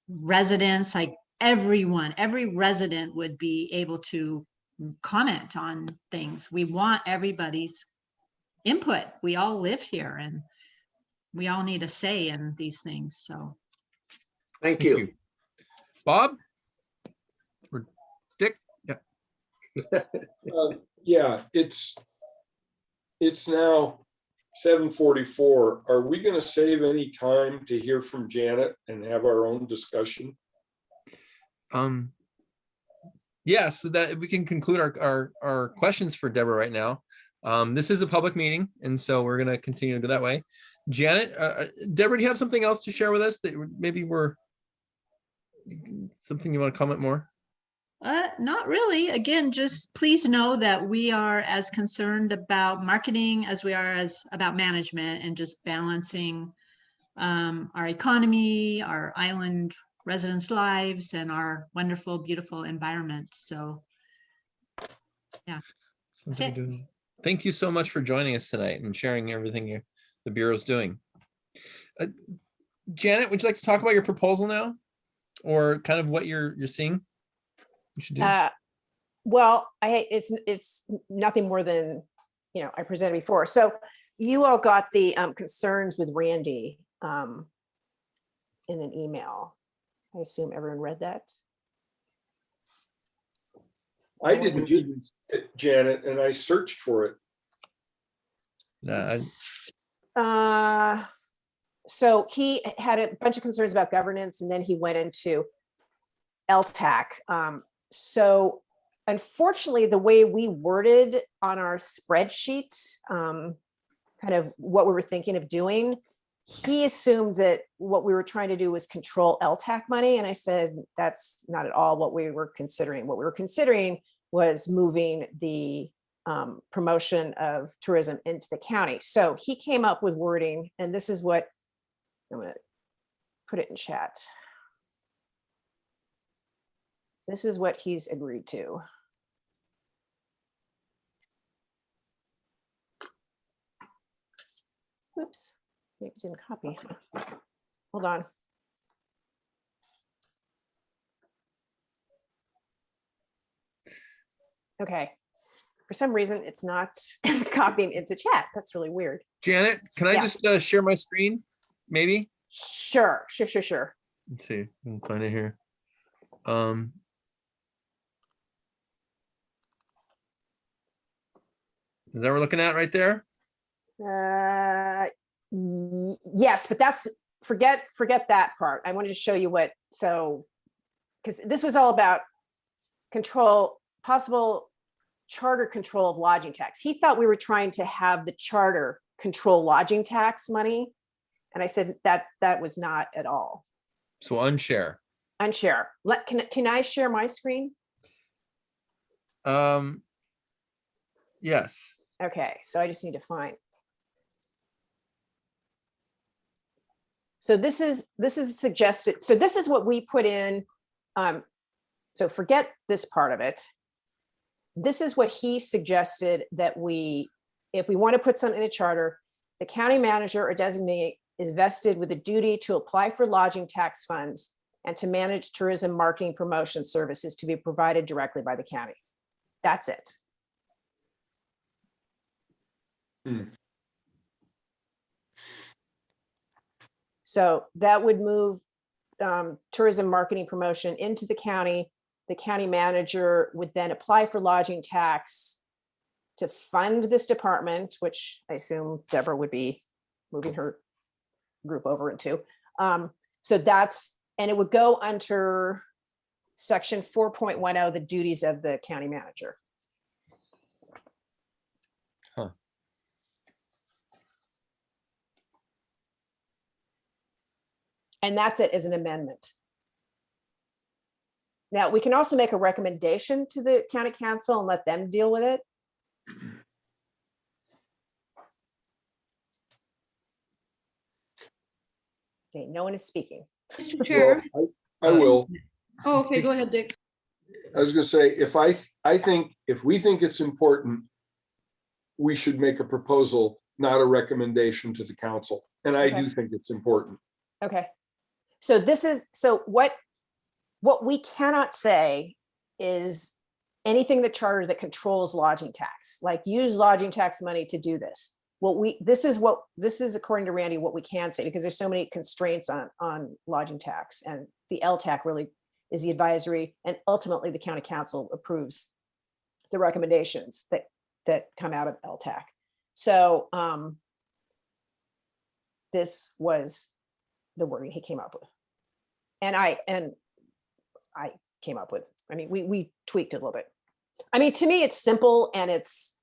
S6: residents, like everyone, every resident would be able to comment on things. We want everybody's input. We all live here and we all need a say in these things. So
S7: Thank you.
S1: Bob? Or Dick? Yeah.
S4: Yeah, it's now 7:44. Are we going to save any time to hear from Janet and have our own discussion?
S1: Yes, so that we can conclude our questions for Deborah right now. This is a public meeting, and so we're going to continue to go that way. Janet, Deborah, do you have something else to share with us that maybe something you want to comment more?
S6: Not really. Again, just please know that we are as concerned about marketing as we are about management and just balancing our economy, our island residents' lives, and our wonderful, beautiful environment. So, yeah. That's it.
S1: Thank you so much for joining us tonight and sharing everything the Bureau's doing. Janet, would you like to talk about your proposal now, or kind of what you're seeing you should do?
S2: Well, it's nothing more than I presented before. So you all got the concerns with Randy in an email. I assume everyone read that.
S4: I didn't even see it, Janet, and I searched for it.
S2: So he had a bunch of concerns about governance, and then he went into LTAC. So unfortunately, the way we worded on our spreadsheets, kind of what we were thinking of doing, he assumed that what we were trying to do was control LTAC money. And I said, that's not at all what we were considering. What we were considering was moving the promotion of tourism into the county. So he came up with wording, and this is what I'm going to put it in chat. This is what he's agreed to. Oops, it didn't copy. Hold on. Okay. For some reason, it's not copying into chat. That's really weird.
S1: Janet, can I just share my screen? Maybe?
S2: Sure.
S1: Let's see. I can find it here. Is that what we're looking at right there?
S2: Yes, but that's forget that part. I wanted to show you because this was all about possible charter control of lodging tax. He thought we were trying to have the charter control lodging tax money. And I said that was not at all.
S1: So unshare.
S2: Unshare. Can I share my screen?
S1: Yes.
S2: Okay, so I just need to find. So this is suggested. So this is what we put in. So forget this part of it. This is what he suggested that if we want to put something in the charter, the county manager or designee is vested with the duty to apply for lodging tax funds and to manage tourism marketing promotion services to be provided directly by the county. That's it. So that would move tourism marketing promotion into the county. The county manager would then apply for lodging tax to fund this department, which I assume Deborah would be moving her group over into. So that's, and it would go under section 4.10, the duties of the county manager.
S1: Huh.
S2: And that's it as an amendment. Now, we can also make a recommendation to the county council and let them deal with it. Okay, no one is speaking.
S3: Mr. Chair.
S4: Well, I will.
S3: Oh, okay, go ahead, Dick.
S4: I was gonna say, if we think it's important, we should make a proposal, not a recommendation to the council. And I do think it's important.
S2: Okay. So this is, so what we cannot say is anything in the charter that controls lodging tax, like use lodging tax money to do this. This is according to Randy, what we can say, because there's so many constraints on lodging tax, and the LTAC really is the advisory, and ultimately the county council approves the recommendations that come out of LTAC. So this was the wording he came up with. And I came up with, I mean, we tweaked it a little bit. I mean, to me, it's simple and it's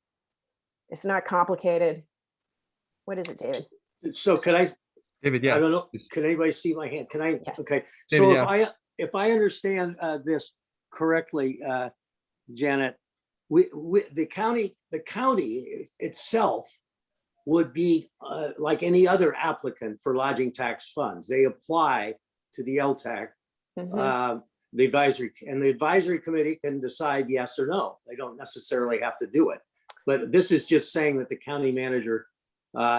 S2: not complicated. What is it, David?
S7: So could I,
S1: David,
S7: I
S1: yeah.
S7: don't know, can anybody see my hand? Can I,
S2: Yeah.
S7: okay.
S1: David,
S7: So if I understand this correctly, Janet, the county itself would be like any other applicant for lodging tax funds. They apply to the LTAC, the advisory committee can decide yes or no. They don't necessarily have to do it. But this is just saying that the county manager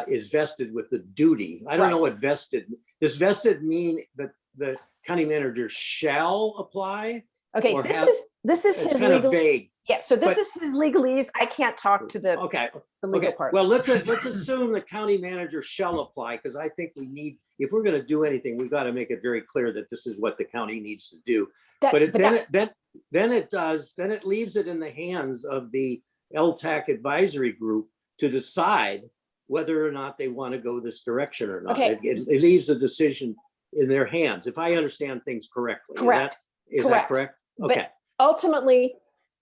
S7: is vested with the duty. I don't know what vested, does vested mean that the county manager shall apply?
S2: Okay,
S7: Or
S2: this is
S7: It's
S2: his
S7: kind of
S2: legal.
S7: vague.
S2: Yeah, so this
S7: but-
S2: is his legalese. I can't talk to the
S7: Okay,
S2: legal
S7: okay.
S2: part.
S7: Well, let's assume the county manager shall apply, because I think we need, if we're going to do anything, we've got to make it very clear that this is what the county needs to do. But then it leaves it in the hands of the LTAC advisory group to decide whether or not they want to go this direction or not.
S2: Okay.
S7: It leaves the decision in their hands, if I understand things correctly.
S2: Correct.
S7: Is that correct?
S2: But
S7: Okay.
S2: ultimately,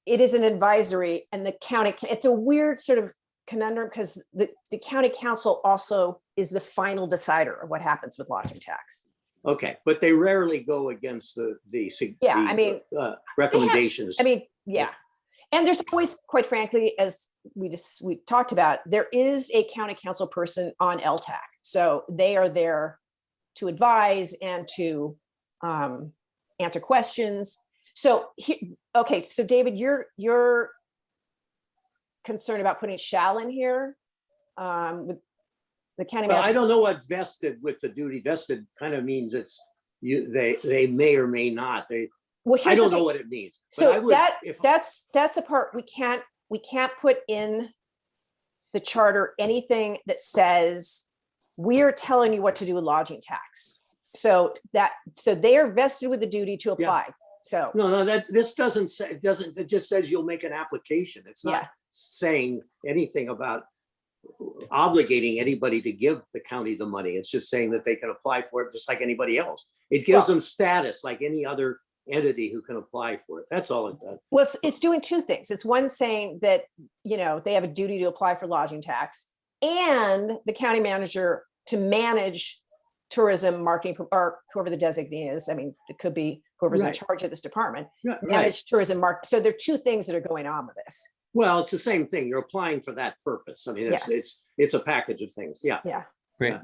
S2: it is an advisory, and the county, it's a weird sort of conundrum, because the county council also is the final decider of what happens with lodging tax.
S7: Okay, but they rarely go against the
S2: Yeah, I mean,
S7: recommendations.
S2: I mean, yeah. And there's always, quite frankly, as we talked about, there is a county council person on LTAC. So they are there to advise and to answer questions. So, okay, so David, you're concerned about putting shall in here with the county
S7: Well,
S2: manager.
S7: I don't know what vested with the duty. Vested kind of means it's they may or may not.
S2: Well,
S7: I
S2: here's the
S7: don't know
S2: thing.
S7: what it means. But
S2: So
S7: I would,
S2: that's the part we can't put in the charter anything that says we are telling you what to do with lodging tax. So they are vested with the duty to apply. So
S7: no, this doesn't say, it just says you'll make an application. It's not saying anything about obligating anybody to give the county the money. It's just saying that they can apply for it just like anybody else. It gives them status like any other entity who can apply for it. That's all it does.
S2: Well, it's doing two things. It's one saying that, they have a duty to apply for lodging tax, and the county manager to manage tourism marketing, or whoever the designee is. I mean, it could be whoever's in charge of this department, manage tourism market. So there are two things that are going on with this.
S7: Well, it's the same thing. You're applying for that purpose. I mean, it's a package of things. Yeah.
S2: Yeah.
S1: Great.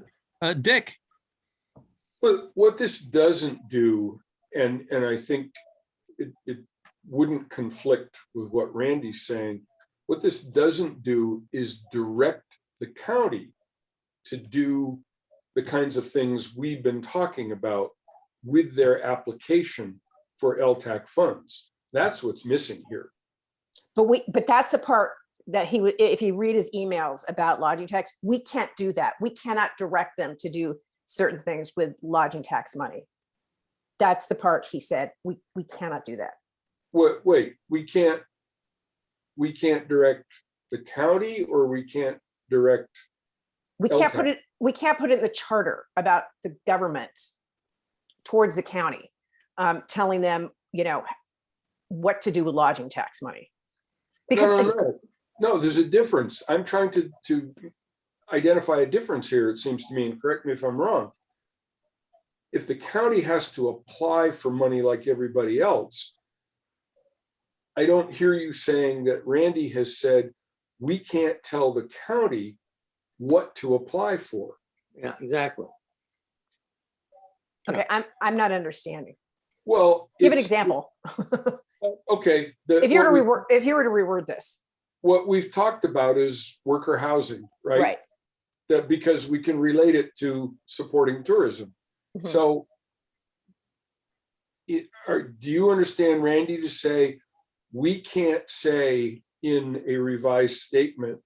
S1: Dick.
S4: But what this doesn't do, and I think it wouldn't conflict with what Randy's saying, what this doesn't do is direct the county to do the kinds of things we've been talking about with their application for LTAC funds. That's what's missing here.
S2: But that's a part that he would, if you read his emails about lodging tax, we can't do that. We cannot direct them to do certain things with lodging tax money. That's the part he said, we cannot do that.
S4: Wait, we can't direct the county, or we can't direct,
S2: We can't put it in the charter about the government towards the county, telling them, what to do with lodging tax money. Because
S4: no, there's a difference. I'm trying to identify a difference here, it seems to me, and correct me if I'm wrong. If the county has to apply for money like everybody else, I don't hear you saying that Randy has said, we can't tell the county what to apply for.
S7: Yeah, exactly.
S2: okay, I'm not understanding.
S4: Well,
S2: Give an example.
S4: Okay.
S2: If you were to reword this.
S4: What we've talked about is worker housing, right?
S2: Right.
S4: That because we can relate it to supporting tourism.
S2: Mhm.
S4: So do you understand, Randy, to say, we can't say in a revised statement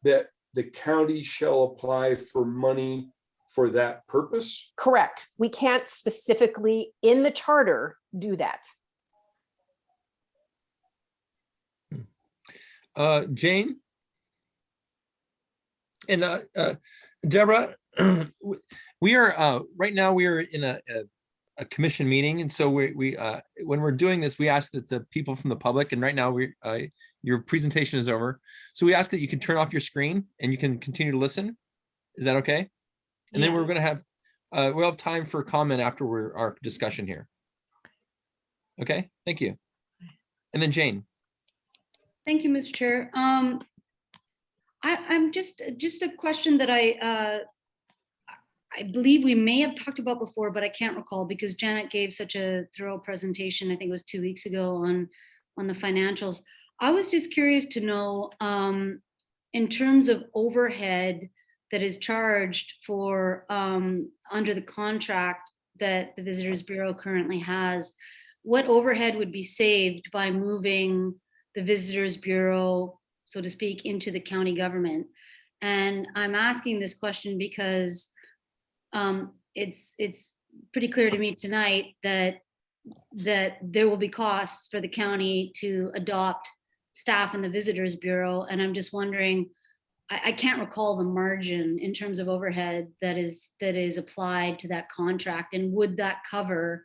S4: that the county shall apply for money for that purpose?
S2: Correct. We can't specifically in the charter do that.
S1: Jane? And Deborah, we are right now we are in a commission meeting, and so we when we're doing this, we ask that the people from the public, and right now your presentation is over, so we ask that you can turn off your screen and you can continue to listen. Is that okay? And then
S6: Yeah.
S1: we're going to have we'll have time for comment after our discussion here. Okay, thank you. And then Jane.
S3: Thank you, Mr. Chair. I'm just a question that I believe we may have talked about before, but I can't recall because Janet gave such a thorough presentation. I think it was 2 weeks ago on the financials. I was just curious to know, in terms of overhead that is charged for under the contract that the Visitors Bureau currently has, what overhead would be saved by moving the Visitors Bureau, so to speak, into the county government? And I'm asking this question because it's pretty clear to me tonight that there will be costs for the county to adopt staff in the Visitors Bureau, and I'm just wondering, I can't recall the margin in terms of overhead that is applied to that contract, and would that cover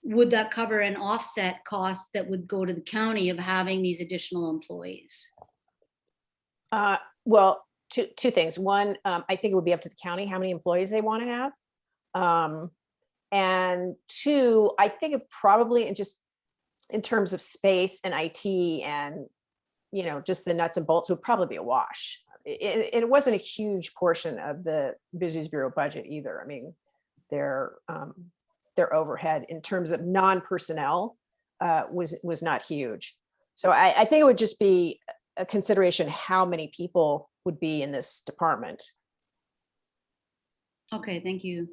S3: and offset costs that would go to the county of having these additional employees?
S2: Well, two things. One, I think it would be up to the county how many employees they want to have. And two, I think it probably, and just in terms of space and IT and, just the nuts and bolts, would probably be a wash. It wasn't a huge portion of the Visitors Bureau budget either. I mean, their overhead in terms of non-personnel was not huge. So I think it would just be a consideration how many people would be in this department.
S3: Okay, thank you.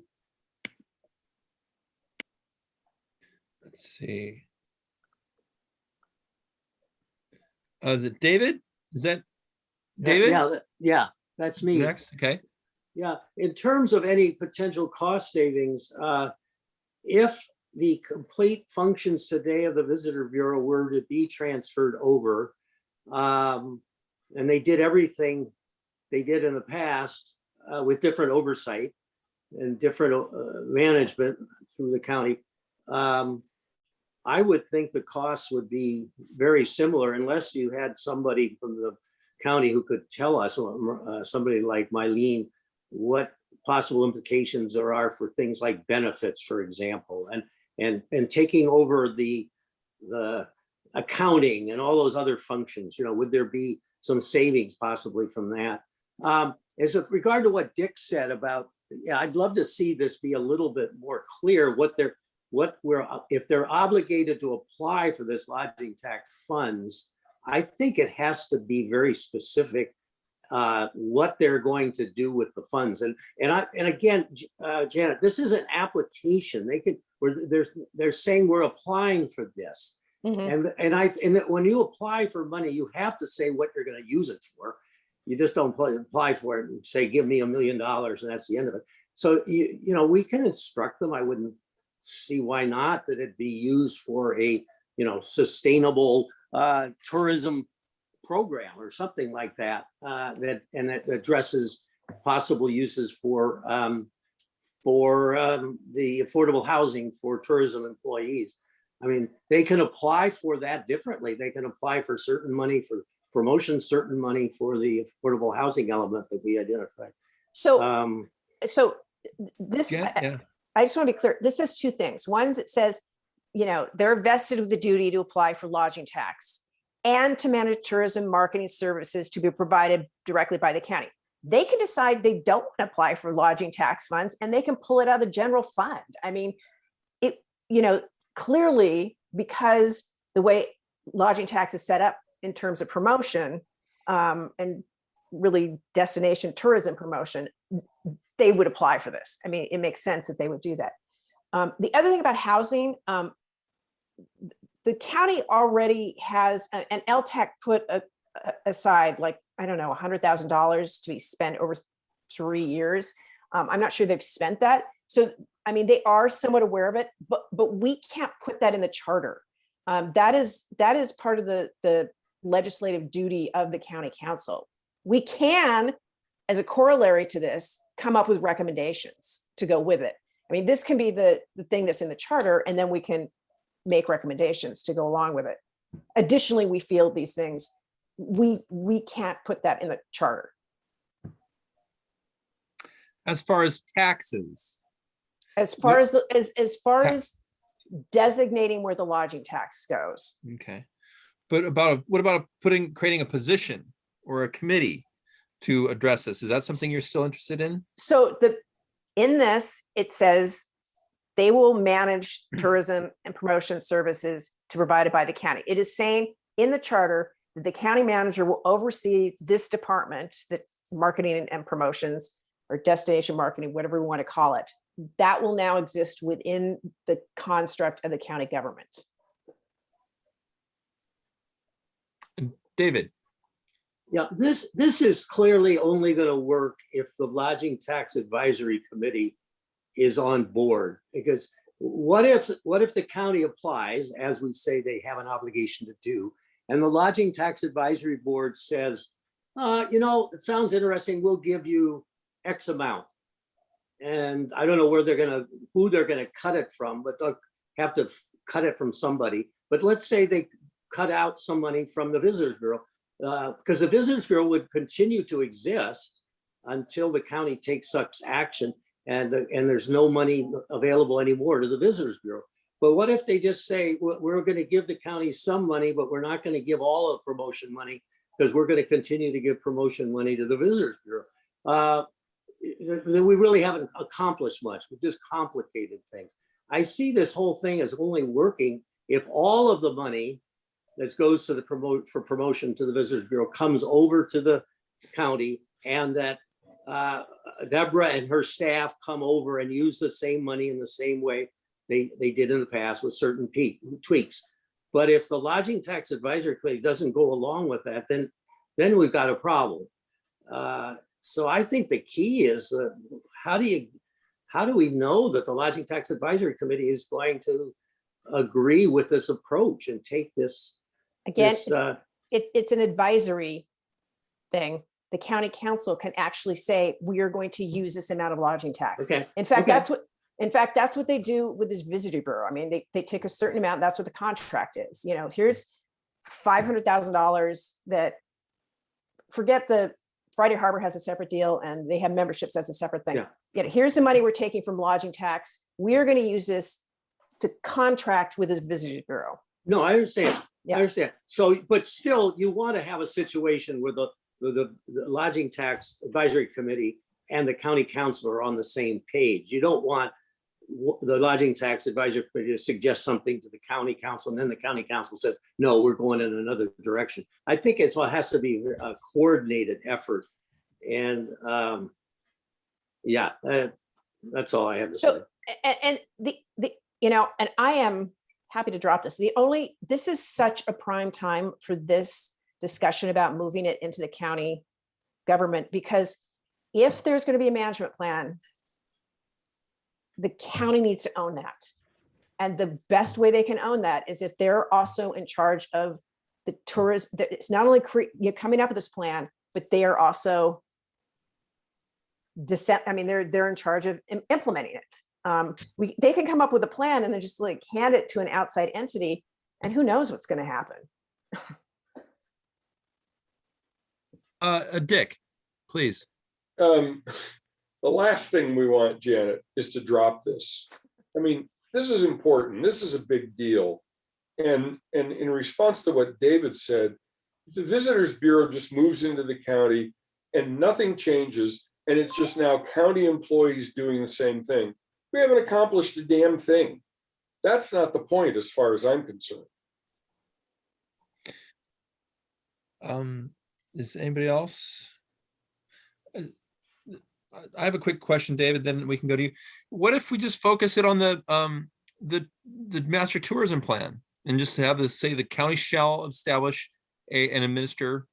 S1: Let's see. Is it David? Is that David?
S7: Yeah, that's me.
S1: Next, okay.
S7: Yeah, in terms of any potential cost savings, if the complete functions today of the Visitor Bureau were to be transferred over, and they did everything they did in the past with different oversight and different management through the county, I would think the costs would be very similar unless you had somebody from the county who could tell us, somebody like Mylene, what possible implications there are for things like benefits, for example, and taking over the accounting and all those other functions. Would there be some savings possibly from that? As a regard to what Dick said about yeah, I'd love to see this be a little bit more clear if they're obligated to apply for this lodging tax funds. I think it has to be very specific what they're going to do with the funds. And again, Janet, this is an application. They're saying we're applying for this.
S2: Mhm.
S7: And when you apply for money, you have to say what you're going to use it for. You just don't apply for it and say, give me $1 million, and that's the end of it. So, we can instruct them. I wouldn't see why not, that it be used for a, sustainable tourism program or something like that, that addresses possible uses for the affordable housing for tourism employees. I mean, they can apply for that differently. They can apply for certain money for promotion, certain money for the affordable housing element that we identified.
S2: So, this,
S1: Yeah.
S2: I just want to be clear. This says two things. One is it says, they're vested with the duty to apply for lodging tax and to manage tourism marketing services to be provided directly by the county. They can decide they don't want to apply for lodging tax funds, and they can pull it out of the general fund. I mean, clearly, because the way lodging tax is set up in terms of promotion and really destination tourism promotion, they would apply for this. I mean, it makes sense that they would do that. The other thing about housing, the county already has, and LTAC put aside, like, I don't know, $100,000 to be spent over 3 years. I'm not sure they've spent that. So, I mean, they are somewhat aware of it, but we can't put that in the charter. That is part of the legislative duty of the county council. We can, as a corollary to this, come up with recommendations to go with it. I mean, this can be the thing that's in the charter, and then we can make recommendations to go along with it. Additionally, we feel these things, we can't put that in the charter.
S1: As far as taxes,
S2: As far as designating where the lodging tax goes.
S1: okay. But what about creating a position or a committee to address this? Is that something you're still interested in?
S2: So in this, it says they will manage tourism and promotion services to be provided by the county. It is saying in the charter that the county manager will oversee this department, that marketing and promotions, or destination marketing, whatever we want to call it. That will now exist within the construct of the county government.
S1: David.
S7: Yeah, this is clearly only going to work if the Lodging Tax Advisory Committee is on board. Because what if the county applies, as we say they have an obligation to do, and the Lodging Tax Advisory Board says, it sounds interesting, we'll give you X amount. And I don't know who they're gonna cut it from, but they'll have to cut it from somebody. But let's say they cut out some money from the Visitors Bureau, because the Visitors Bureau would continue to exist until the county takes such action, and there's no money available anymore to the Visitors Bureau. But what if they just say, we're going to give the county some money, but we're not going to give all of promotion money, because we're going to continue to give promotion money to the Visitors Bureau. We really haven't accomplished much. We've just complicated things. I see this whole thing as only working if all of the money that goes to for promotion to the Visitors Bureau comes over to the county, and that Deborah and her staff come over and use the same money in the same way they did in the past, with certain tweaks. But if the Lodging Tax Advisory Committee doesn't go along with that, then we've got a problem. So I think the key is how do we know that the Lodging Tax Advisory Committee is going to agree with this approach and take this?
S2: Again, it's an advisory thing. The county council can actually say, we are going to use this amount of lodging tax.
S7: Okay.
S2: In fact, that's what they do with this visitor bureau. I mean, they take a certain amount. That's what the contract is. Here's $500,000 that, forget the Friday Harbor has a separate deal and they have memberships as a separate thing.
S7: Yeah.
S2: Here's the money we're taking from lodging tax. We are going to use this to contract with this visitors bureau.
S7: No, I understand.
S2: Yeah.
S7: I understand. So, but still, you want to have a situation where the Lodging Tax Advisory Committee and the county council are on the same page. You don't want the lodging tax advisory committee to suggest something to the county council, and then the county council says, no, we're going in another direction. I think it has to be a coordinated effort. And yeah, that's all I have to say.
S2: So, and the and I am happy to drop this. This is such a prime time for this discussion about moving it into the county government, because if there's going to be a management plan, the county needs to own that. And the best way they can own that is if they're also in charge of the tourism. It's not only coming up with this plan, but they are also they're in charge of implementing it. They can come up with a plan and then just like hand it to an outside entity, and who knows what's going to happen.
S1: Dick, please.
S4: The last thing we want, Janet, is to drop this. I mean, this is important. This is a big deal. And in response to what David said, the Visitors Bureau just moves into the county and nothing changes. And it's just now county employees doing the same thing. We haven't accomplished a damn thing. That's not the point as far as I'm concerned.
S1: Is anybody else? I have a quick question, David, then we can go to you. What if we just focus it on the master tourism plan and just have this say the county shall establish and administer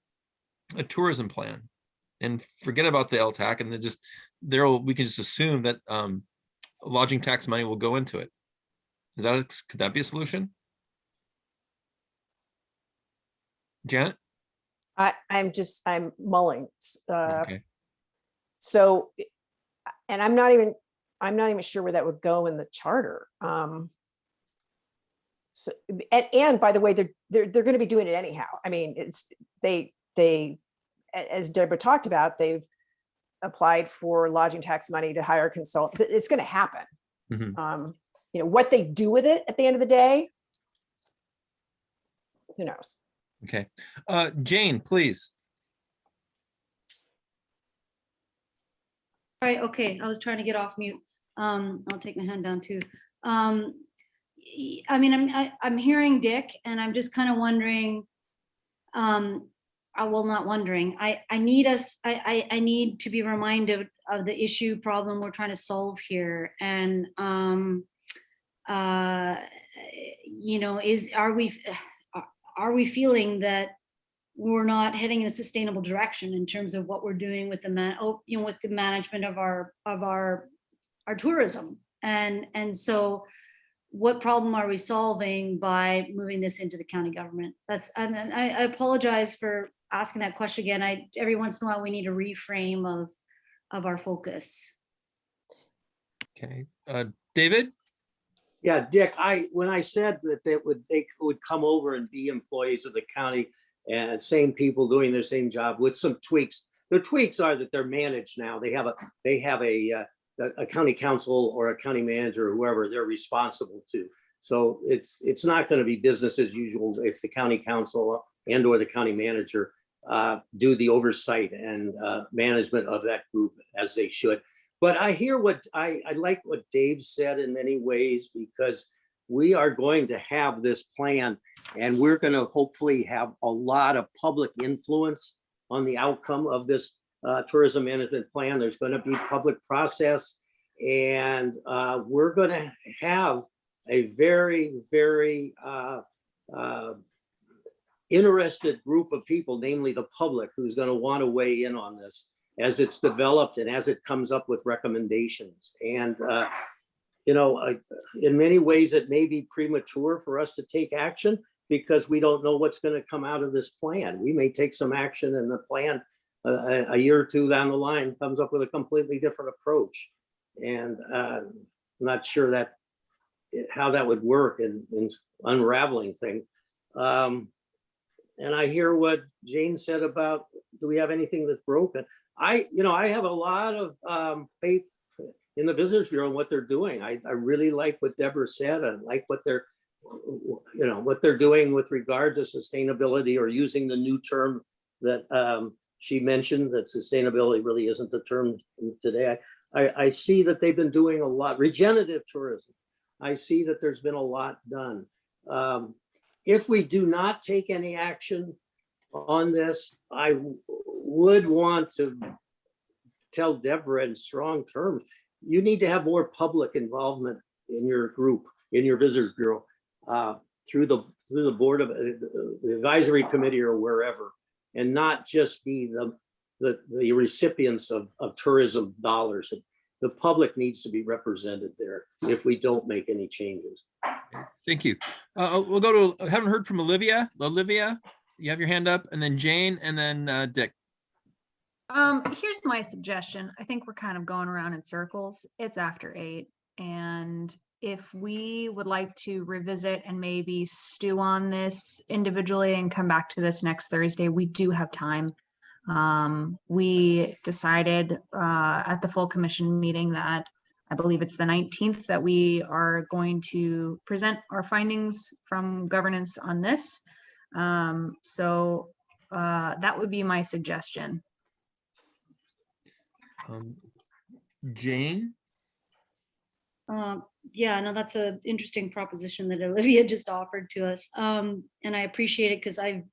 S1: a tourism plan, and forget about the LTAC, and then just we can just assume that lodging tax money will go into it. Could that be a solution? Janet?
S2: I'm mulling.
S1: Okay.
S2: So, and I'm not even sure where that would go in the charter. So, and by the way, they're going to be doing it anyhow. I mean, they, as Deborah talked about, they've applied for lodging tax money to hire a consultant. It's going to happen.
S1: Mm-hmm.
S2: What they do with it at the end of the day, who knows?
S1: Okay. Jane, please.
S3: All right, okay, I was trying to get off mute. I'll take my hand down too. I mean, I'm hearing Dick, and I'm just kind of wondering, not wondering, I need to be reminded of the issue problem we're trying to solve here. And, are we feeling that we're not heading in a sustainable direction in terms of what we're doing with with the management of our tourism, and so what problem are we solving by moving this into the county government? I apologize for asking that question again. Every once in a while we need a reframe of our focus.
S1: Okay, David.
S7: Yeah, Dick, when I said that they would come over and be employees of the county, and same people doing their same job with some tweaks. The tweaks are that they're managed now. They have a county council or a county manager or whoever they're responsible to. So it's not going to be business as usual if the county council and or the county manager do the oversight and management of that group as they should. But I hear I like what Dave said in many ways, because we are going to have this plan and we're going to hopefully have a lot of public influence on the outcome of this tourism management plan. There's going to be public process, and we're going to have a very, very interested group of people, namely the public, who's going to want to weigh in on this as it's developed and as it comes up with recommendations. And in many ways, it may be premature for us to take action because we don't know what's going to come out of this plan. We may take some action, and the plan a year or two down the line comes up with a completely different approach. And I'm not sure how that would work in unraveling things. And I hear what Jane said about, do we have anything that's broken? I have a lot of faith in the Visitors Bureau and what they're doing. I really like what Deborah said. I like what they're doing with regard to sustainability, or using the new term that she mentioned that sustainability really isn't the term today. I see that they've been doing a lot, regenerative tourism. I see that there's been a lot done. If we do not take any action on this, I would want to tell Deborah in strong terms, you need to have more public involvement in your group, in your visitors bureau, through the board of the advisory committee or wherever, and not just be the recipients of tourism dollars. The public needs to be represented there if we don't make any changes.
S1: Thank you. We'll go to, I haven't heard from Olivia. Olivia, you have your hand up, and then Jane, and then Dick.
S5: Here's my suggestion. I think we're kind of going around in circles. It's after 8. And if we would like to revisit and maybe stew on this individually and come back to this next Thursday, we do have time. We decided at the full commission meeting that I believe it's the 19th that we are going to present our findings from governance on this. So that would be my suggestion.
S1: Jane?
S3: Yeah, no, that's an interesting proposition that Olivia just offered to us. And I appreciate it because I've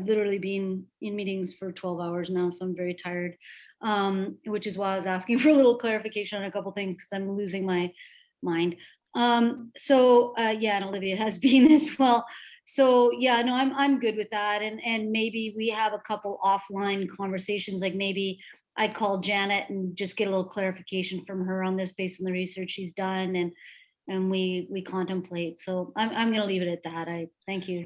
S3: literally been in meetings for 12 hours now, so I'm very tired, which is why I was asking for a little clarification on a couple things because I'm losing my mind. Yeah, and Olivia has been as well. So yeah, no, I'm good with that. And maybe we have a couple offline conversations, like maybe I call Janet and just get a little clarification from her on this based on the research she's done, and we contemplate. So I'm going to leave it at that. I thank you.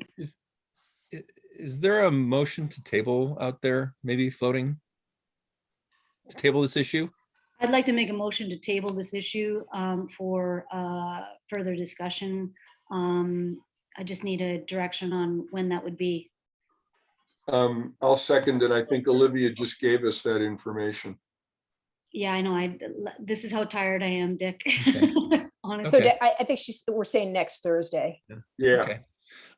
S1: Is there a motion to table out there, maybe floating to table this issue?
S3: I'd like to make a motion to table this issue for further discussion. I just need a direction on when that would be.
S4: I'll second it. I think Olivia just gave us that information.
S3: Yeah, I know. This is how tired I am, Dick.
S1: Okay.
S3: Honestly.
S2: So I think we're saying next Thursday.
S4: Yeah.
S1: Okay.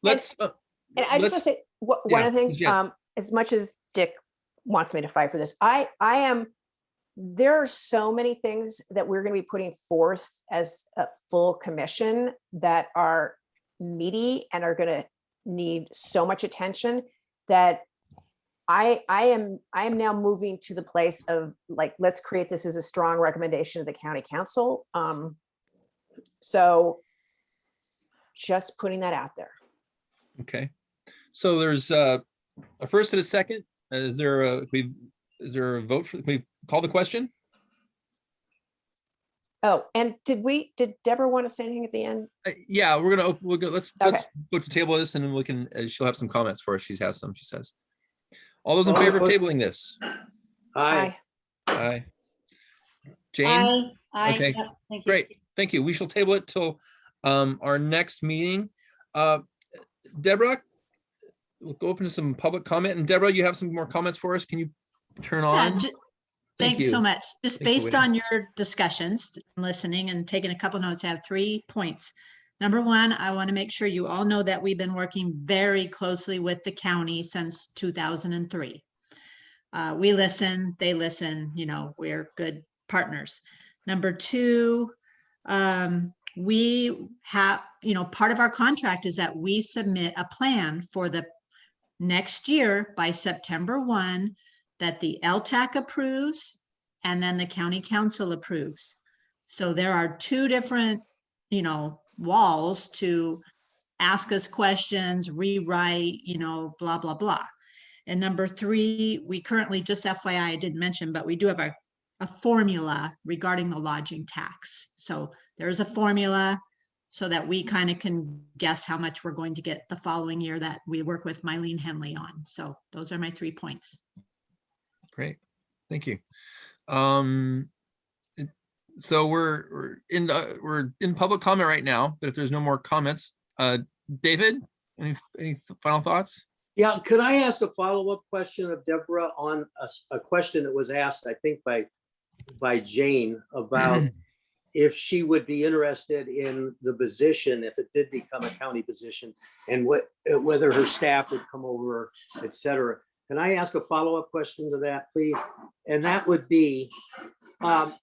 S1: Let's.
S2: And I just want to say one other thing.
S1: yeah.
S2: As much as Dick wants me to fight for this, I am. There are so many things that we're going to be putting forth as a full commission that are meaty and are going to need so much attention that I am now moving to the place of like, let's create this as a strong recommendation of the county council. So just putting that out there.
S1: Okay. So there's a first and a second. Is there a vote for? Can we call the question?
S2: Oh, and did Deborah want to say anything at the end?
S1: Yeah, we'll go. Let's go to table this, and then we can. She'll have some comments for us. She has some. She says. All those in favor of tabling this?
S7: Aye.
S1: Aye. Jane.
S3: Aye.
S1: Okay.
S3: Yep, thank you.
S1: Great. Thank you. We shall table it till our next meeting. Deborah, we'll go open to some public comment. And Deborah, you have some more comments for us. Can you turn on?
S6: Thanks so much. Just
S1: Thank you,
S6: based on your discussions, listening and taking a couple notes, I have 3 points. Number 1, I want to make sure you all know that we've been working very closely with the county since 2003. We listen, they listen, we're good partners. Number 2, we have, part of our contract is that we submit a plan for the next year by September 1 that the LTAC approves and then the county council approves. So there are 2 different, walls to ask us questions, rewrite, blah, blah, blah. And number 3, we currently, just FYI, I didn't mention, but we do have a formula regarding the lodging tax. So there's a formula so that we kind of can guess how much we're going to get the following year that we work with Mylene Henley on. So those are my 3 points.
S1: Great. Thank you. So we're in public comment right now, but if there's no more comments, David, any final thoughts?
S7: Yeah, could I ask a follow-up question of Deborah on a question that was asked, I think by Jane, about if she would be interested in the position, if it did become a county position, and whether her staff would come over, et cetera. Can I ask a follow-up question to that, please? And that would be,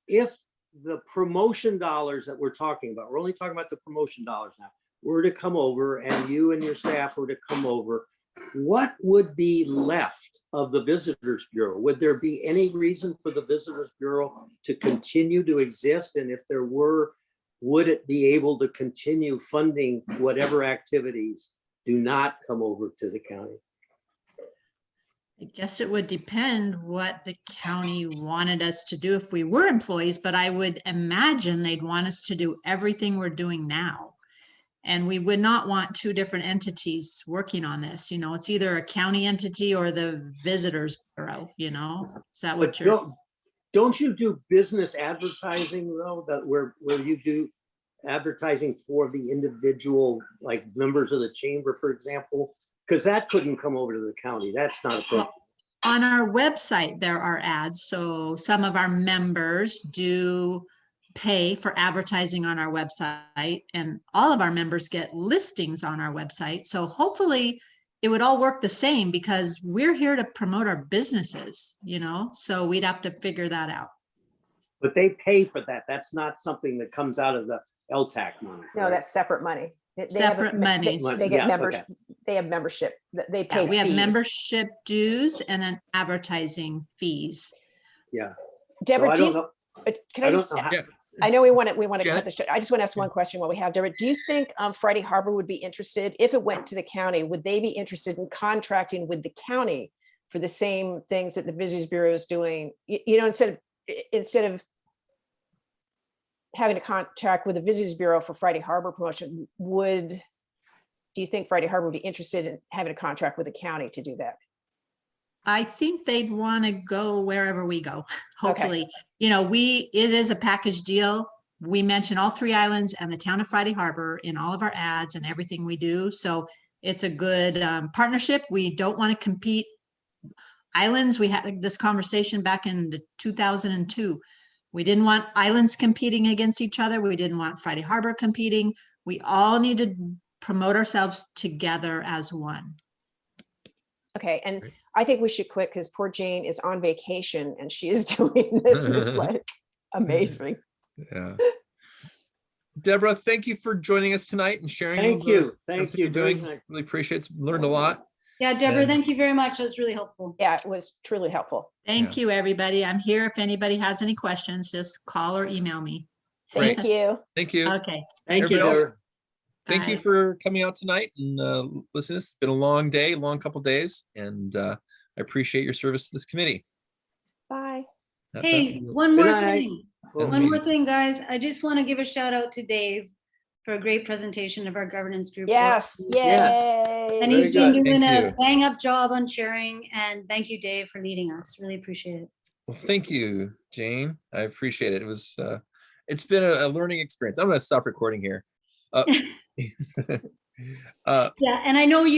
S7: if the promotion dollars that we're talking about, we're only talking about the promotion dollars now, were to come over and you and your staff were to come over, what would be left of the Visitors Bureau? Would there be any reason for the Visitors Bureau to continue to exist? And if there were, would it be able to continue funding whatever activities do not come over to the county?
S6: I guess it would depend what the county wanted us to do if we were employees, but I would imagine they'd want us to do everything we're doing now. And we would not want two different entities working on this. You know, it's either a county entity or the Visitors Bureau, you know? Is that what
S7: But
S6: you're?
S7: don't you do business advertising though, that where you do advertising for the individual, like members of the chamber, for example? Because that couldn't come over to the county. That's not a problem.
S6: On our website, there are ads. So some of our members do pay for advertising on our website, and all of our members get listings on our website. So hopefully it would all work the same, because we're here to promote our businesses, you know, so we'd have to figure that out.
S7: But they pay for that. That's not something that comes out of the LTAC money.
S2: No,
S7: right?
S2: that's separate money. They have a-
S6: Separate
S2: they-
S6: monies.
S2: They get
S7: Yeah,
S2: members,
S7: okay.
S2: they have membership, they
S6: Yeah,
S2: pay
S6: we have
S2: fees.
S6: membership dues and then advertising fees.
S7: Yeah. So
S2: Deborah,
S7: I
S2: do
S7: don't
S2: you,
S7: know.
S2: can I
S7: I don't
S2: just,
S7: know how.
S1: Yeah.
S2: I know we want to cut
S1: Janet?
S2: this short. I just want to ask one question while we have Deborah. Do you think Friday Harbor would be interested, if it went to the county, would they be interested in contracting with the county for the same things that the Visitors Bureau is doing? You know, instead of having a contract with the Visitors Bureau for Friday Harbor promotion, do you think Friday Harbor would be interested in having a contract with the county to do that?
S6: I think they'd want to go wherever we go, hopefully. You know, it is a package deal. We mention all three islands and the town of Friday Harbor in all of our ads and everything we do. So it's a good partnership. We don't want to compete. Islands, we had this conversation back in 2002. We didn't want islands competing against each other. We didn't want Friday Harbor competing. We all need to promote ourselves together as one.
S2: Okay, and
S1: Great.
S2: I think we should quit because poor Jane is on vacation and she is doing this. Is like amazing.
S1: Yeah. Deborah, thank you for joining us tonight and sharing.
S7: Thank
S1: all the
S7: you. Thank
S1: everything
S7: you.
S1: you're
S7: Very
S1: doing.
S7: nice.
S1: Really appreciate it. Learned a lot.
S3: Yeah, Deborah,
S1: And-
S3: thank you very much. That was really helpful.
S2: Yeah, it was truly helpful.
S6: Thank you, everybody. I'm here. If anybody has any questions, just call or email me.
S1: Great.
S2: Thank you.
S1: Thank you.
S6: Okay.
S7: Thank you.
S1: Everybody else?
S7: Deborah.
S1: Thank you
S6: Bye.
S1: for coming out tonight and listening. It's been a long day, long couple days, and I appreciate your service to this committee.
S2: Bye.
S3: Hey,
S1: That's-
S3: one more
S7: Good night.
S3: thing.
S7: Oh,
S3: One more thing, guys. I just want to give a shout out to Dave for a great presentation of our governance group.
S2: Yes,
S7: Yes.
S2: yay.
S3: And
S7: Very
S3: he's been
S7: good.
S3: doing
S1: Thank
S3: a
S1: you.
S3: bang up job on sharing. And thank you, Dave, for leading us. Really appreciate it.
S1: Well, thank you, Jane. I appreciate it. It was it's been a learning experience. I'm going to stop recording here.
S3: Yeah, and I know you